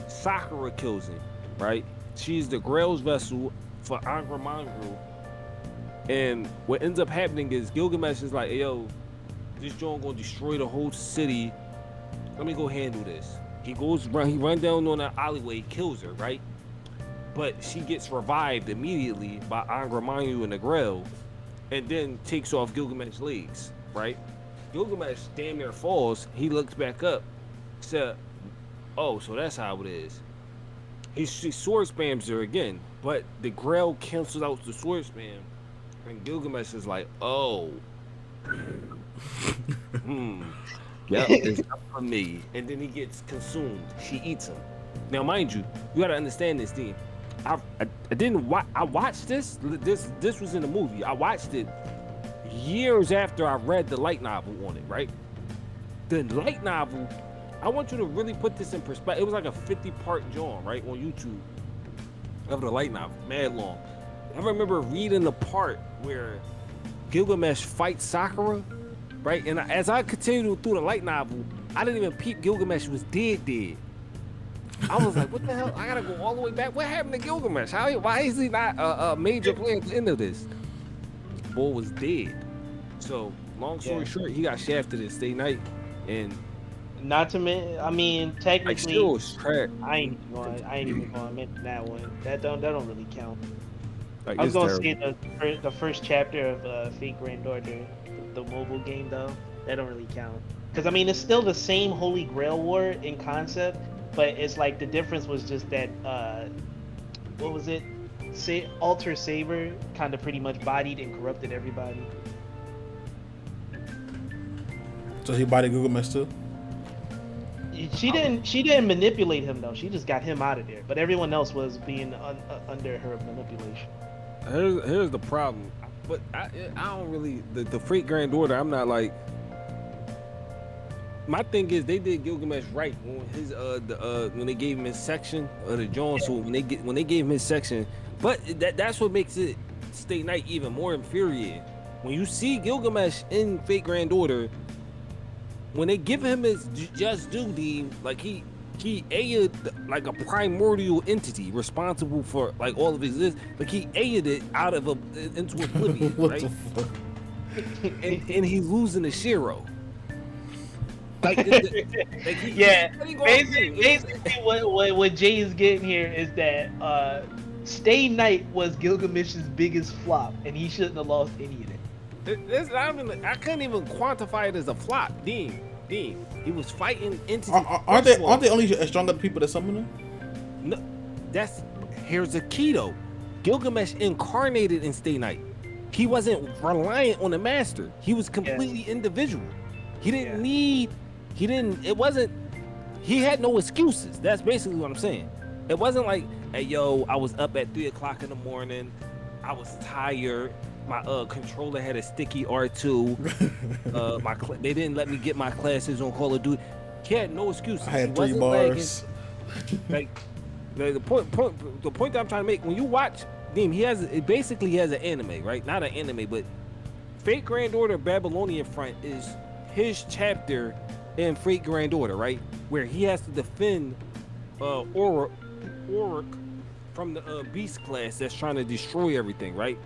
Sakura kills him, right? She's the Grail's vessel for Angra Mangru. And what ends up happening is Gilgamesh is like, hey, yo, this joint gonna destroy the whole city. Let me go handle this. He run down on an alleyway, kills her, right? But she gets revived immediately by Angra Mangru and the Grail, and then takes off Gilgamesh's legs, right? Gilgamesh damn near falls. He looks back up, said, oh, so that's how it is. She sword spams her again, but the Grail cancels out the sword spam, and Gilgamesh is like, oh, yep, it's up for me. And then he gets consumed. She eats him. Now, mind you, you gotta understand this, Dean. I watched this. This was in the movie. I watched it years after I read the light novel on it, right? The light novel, I want you to really put this in perspective. It was like a 50-part joint, right, on YouTube of the light novel, mad long. I remember reading the part where Gilgamesh fights Sakura, right? And as I continued through the light novel, I didn't even peep Gilgamesh was dead. I was like, what the hell? I gotta go all the way back. What happened to Gilgamesh? Why is he not a major player at the end of this? Boy was dead. So, long story short, he got shafted in Stay Night, and not to mention, I mean, technically, I ain't even going to mention that one. That don't really count. Like, I was gonna say the first chapter of Fate Granddaughter, the mobile game though. That don't really count. Because I mean, it's still the same Holy Grail War in concept. But it's like the difference was just that, what was it? Alter Saber kind of pretty much bodied and corrupted everybody. So he bodied Gilgamesh too? She didn't manipulate him though. She just got him out of there. But everyone else was being under her manipulation. Here's the problem. But I don't really the Fate Granddaughter. I'm not like. My thing is they did Gilgamesh right on his when they gave him his section of the John. So when they gave him his section, but that's what makes it Stay Night even more infuriating. When you see Gilgamesh in Fate Granddaughter, when they give him his just due, Dean, like he aided like a primordial entity responsible for like all of his like he aided it out of into oblivion, right? and he's losing the Shiro. Basically what Jay is getting here is that Stay Night was Gilgamesh's biggest flop, and he shouldn't have lost any of it. I couldn't even quantify it as a flop, Dean. He was fighting entities. Aren't they only as strong as the people that summon them? No, here's the key though. Gilgamesh incarnated in Stay Night. He wasn't reliant on the master. He was completely individual. He didn't need. He had no excuses. That's basically what I'm saying. It wasn't like, hey, yo, I was up at 3:00 in the morning. I was tired. My controller had a sticky R2. They didn't let me get my classes on Call of Duty. He had no excuses. I had 3 bars. Like the point that I'm trying to make, when you watch Deem, he has an anime, right? Not an anime, but Fate Granddaughter Babylonian Front is his chapter in Fate Granddaughter, right? Where he has to defend Auric from the beast class that's trying to destroy everything, right?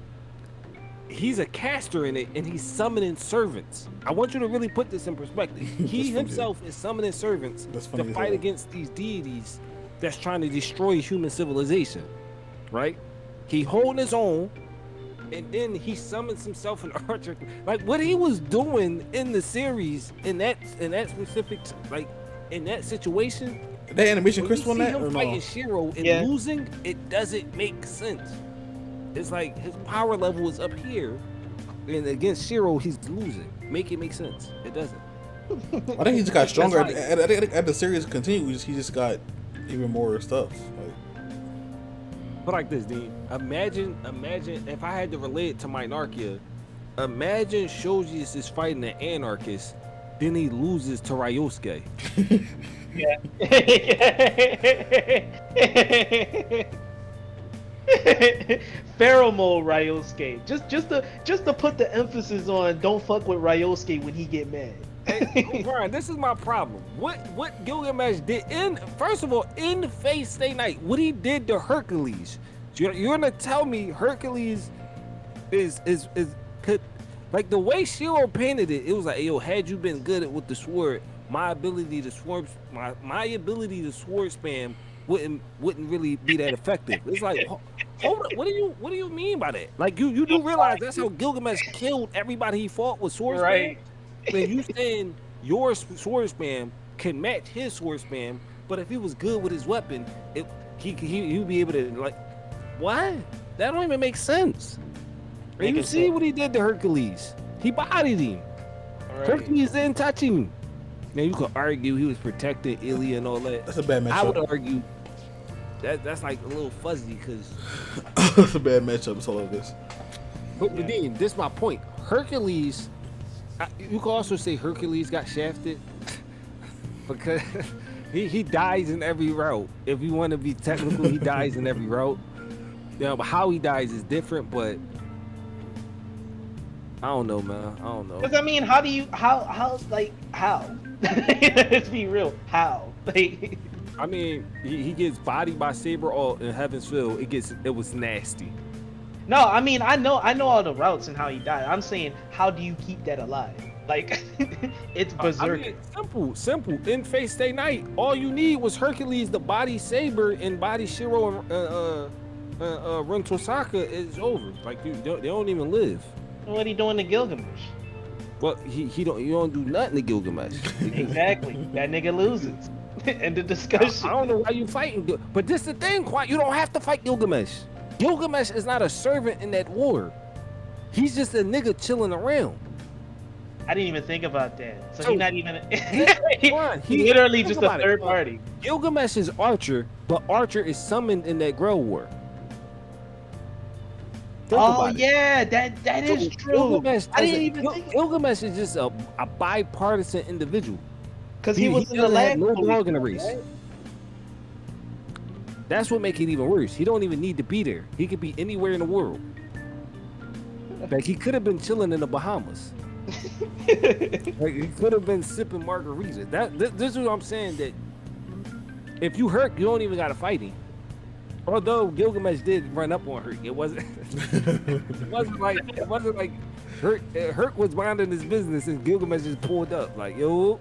He's a caster in it, and he's summoning servants. I want you to really put this in perspective. He himself is summoning servants to fight against these deities that's trying to destroy human civilization, right? He holding his own, and then he summons himself an archer. Like what he was doing in the series, in that specific, like in that situation. That animation crisp on that? Him fighting Shiro and losing, it doesn't make sense. It's like his power level is up here, and against Shiro he's losing. Make it make sense. It doesn't. I think he just got stronger. At the series continues, he just got even more stuff. But like this, Dean. Imagine if I had to relate it to Minarchia. Imagine Shoji is fighting an anarchist, then he loses to Ryosuke. Yeah. Pheromone Ryosuke. Just to put the emphasis on don't fuck with Ryosuke when he get mad. Hey, Brian, this is my problem. What Gilgamesh did first of all, in Fate Stay Night, what he did to Hercules. You're gonna tell me Hercules could, like the way Shiro painted it, it was like, yo, had you been good with the sword, my ability to sword spam wouldn't really be that effective. It's like, hold up, what do you mean by that? Like you do realize that's how Gilgamesh killed everybody he fought with sword spam? Right. When you saying your sword spam can match his sword spam, but if he was good with his weapon, he'd be able to, like, what? That don't even make sense. And you see what he did to Hercules? He bodied him. Right. Hercules didn't touch him. Now you could argue he was protecting Ilya and all that. That's a bad matchup. I would argue that's like a little fuzzy because that's a bad matchup. It's all of this. But Dean, this is my point. Hercules. You could also say Hercules got shafted because he dies in every route. If you want to be technical, he dies in every route. Yeah, but how he dies is different. But I don't know, man. I don't know. Because I mean, how? Let's be real. How? Like, I mean, he gets bodied by Saber all in Heaven's Field. It was nasty. No, I mean, I know all the routes and how he died. I'm saying, how do you keep that alive? Like, it's berserk. I mean, simple. In Fate Stay Night, all you need was Hercules to body Saber and body Shiro and Ren Tosaka. It's over. Like, they don't even live. What he doing to Gilgamesh? Well, you don't do nothing to Gilgamesh. Exactly. That nigga loses. End of discussion. I don't know why you fighting, but this the thing, you don't have to fight Gilgamesh. Gilgamesh is not a servant in that war. He's just a nigga chilling around. I didn't even think about that. So he's not even. He literally just a third party. Gilgamesh is Archer, but Archer is summoned in that Grell War. Oh yeah, that is true. Gilgamesh I didn't even think. Gilgamesh is just a bipartisan individual. Because he was in the last no dog in the race. Right? That's what makes it even worse. He don't even need to be there. He could be anywhere in the world. Like, he could have been chilling in the Bahamas. Like, he could have been sipping margaritas. This is what I'm saying, that if you hurt, you don't even gotta fight him. Although Gilgamesh did run up on Herc, it wasn't like Herc was minding his business and Gilgamesh just pulled up like, yo,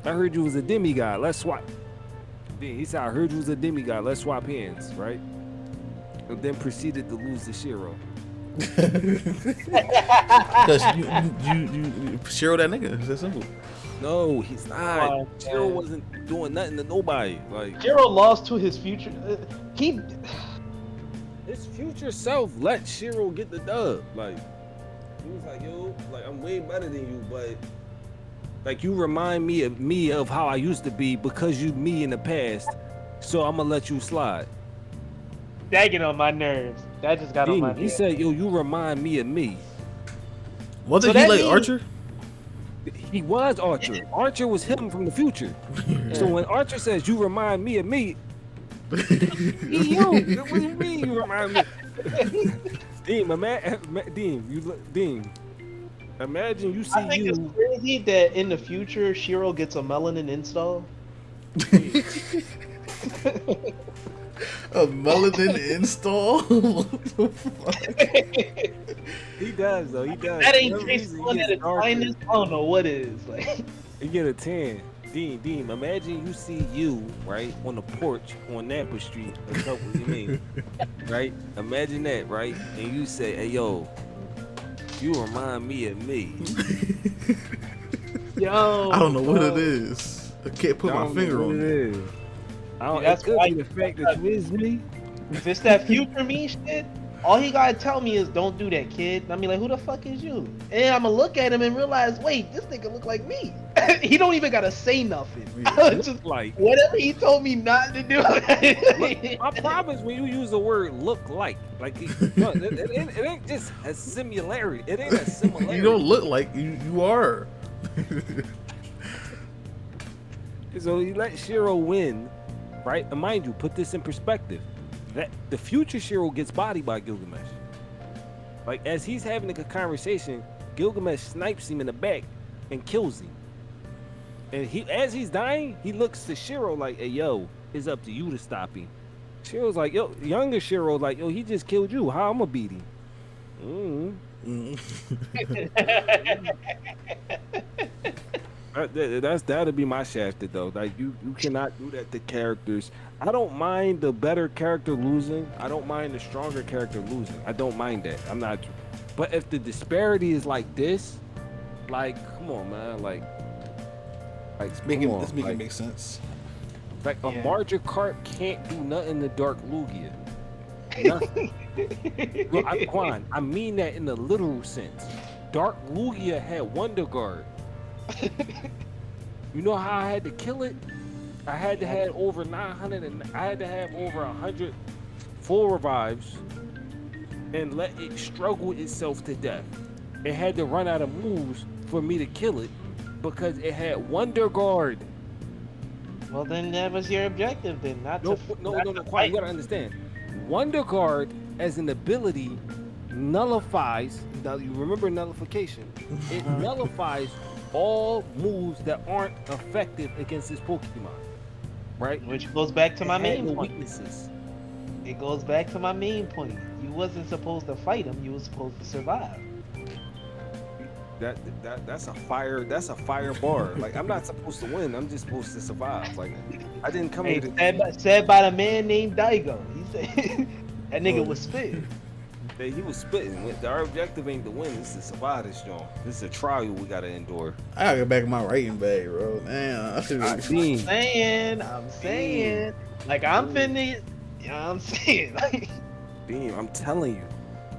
I heard you was a demigod. Let's swap. Then he said, I heard you was a demigod. Let's swap hands, right? And then proceeded to lose to Shiro. Because you Shiro that nigga. It's that simple. No, he's not. Shiro wasn't doing nothing to nobody. Like, Shiro lost to his future. His future self let Shiro get the dub. Like, he was like, yo, like, I'm way better than you, but like, you remind me of how I used to be because you me in the past, so I'm gonna let you slide. That get on my nerves. That just got on my nerves. He said, yo, you remind me of me. Wasn't he like Archer? He was Archer. Archer was him from the future. So when Archer says, you remind me of me, what do you mean you remind me? Dean, imagine you see I think it's crazy that in the future Shiro gets a melanin install. A melanin install? What the fuck? He does though. He does. That ain't Jason at a finest. I don't know what is. Like, you get a 10. Dean, imagine you see you right on the porch on Napa Street. A couple, you mean, right? Imagine that, right? And you say, "Hey, yo, you remind me of me." Yo, I don't know what it is. I can't put my finger on it. That's it could be the fact that you is me. If it's that future me shit, all he gotta tell me is don't do that, kid. I mean, like, who the fuck is you? And I'ma look at him and realize, wait, this nigga look like me. he don't even gotta say nothing. Yeah. Just Like whatever he told me not to do. I promise when you use the word look like no, it ain't just a similarity. It ain't a similarity. You don't look like you are. So you let Shiro win, right? And mind you, put this in perspective. That the future Shiro gets bodied by Gilgamesh. Like as he's having a conversation, Gilgamesh snipes him in the back and kills him. And as he's dying, he looks to Shiro like, "Hey, yo, it's up to you to stop him." Shiro's like, "Yo," younger Shiro like, "Yo, he just killed you. How I'ma beat him?" That'll be my shafted though. Like you cannot do that to characters. I don't mind the better character losing. I don't mind the stronger character losing. I don't mind that. I'm not. But if the disparity is like this, like come on, man, like Make it make sense. Like a Marger Cart can't do nothing to Dark Lugia. Nothing. Look, Quan, I mean that in the literal sense. Dark Lugia had Wonder Guard. You know how I had to kill it? I had to have over 900 and I had to have over 100 full revives and let it struggle itself to death. It had to run out of moves for me to kill it because it had Wonder Guard. Well, then that was your objective, then, no, Quan, you gotta understand. Wonder Guard as an ability nullifies. Now you remember nullification. It nullifies all moves that aren't effective against this Pokemon, right? Which goes back to my main point. Weaknesses. It goes back to my main point. You wasn't supposed to fight him. You was supposed to survive. That's a fire bar. Like I'm not supposed to win. I'm just supposed to survive. Like I didn't come here to. Said by the man named Daigo. He said that nigga was spitting. He was spitting. Our objective ain't to win. This is to survive this joint. This is a trial we gotta endure. I gotta get back in my writing bag, bro. Damn, I'm saying, like I'm finna. You know what I'm saying? Like, Beam, I'm telling you.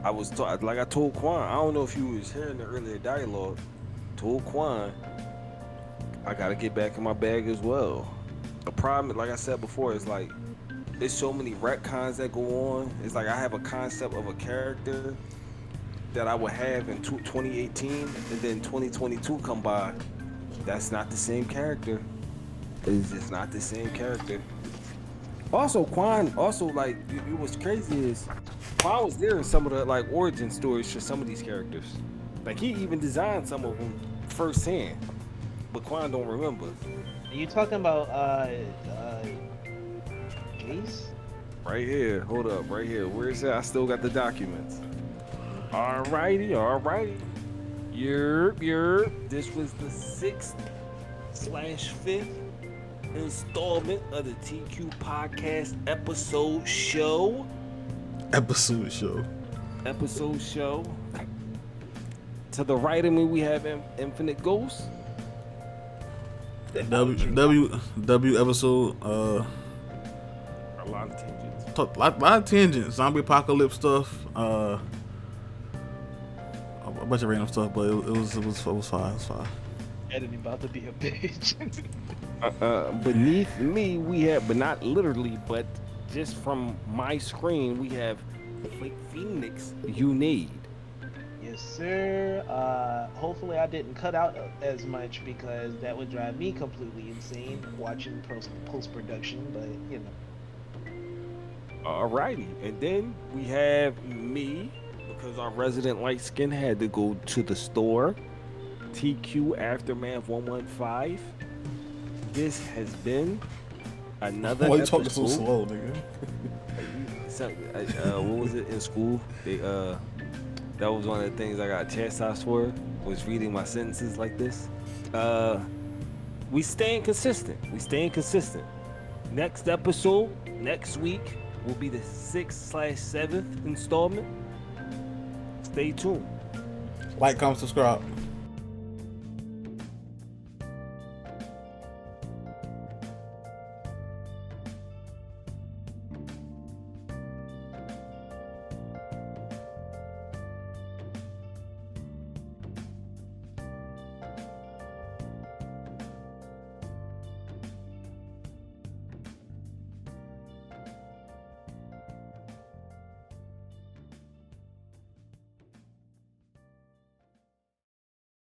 I was like I told Quan. I don't know if you was hearing the earlier dialogue. Told Quan, I gotta get back in my bag as well. The problem, like I said before, is like there's so many retcons that go on. It's like I have a concept of a character that I would have in 2018, and then 2022 come by. That's not the same character. It's just not the same character. Also, Quan, like, what's crazy is Quan was there in some of the like origin stories for some of these characters. Like he even designed some of them firsthand, but Quan don't remember. Are you talking about Jace? Right here, hold up, right here. Where is it? I still got the documents. Alrighty. Yerp. This was the 6th/5th installment of the TQ Podcast episode show. To the right of me, we have Infinite Ghost. W episode. A lot of tangents. Lot of tangents. Zombie apocalypse stuff. A bunch of random stuff, but it was fine. Editing about to be a bitch. Beneath me, we have, but not literally, but just from my screen, we have Phoenix. You need. Yes, sir. Hopefully I didn't cut out as much because that would drive me completely insane watching post-production, but you know. Alrighty, and then we have me, because our resident light skin had to go to the store. TQ Aftermath 115. This has been another Why you episode. talking so slow, nigga? What was it in school? That was one of the things I got chastised for, was reading my sentences like this. We staying consistent. Next episode, next week, will be the 6th/7th installment. Stay tuned. Like, comment, subscribe.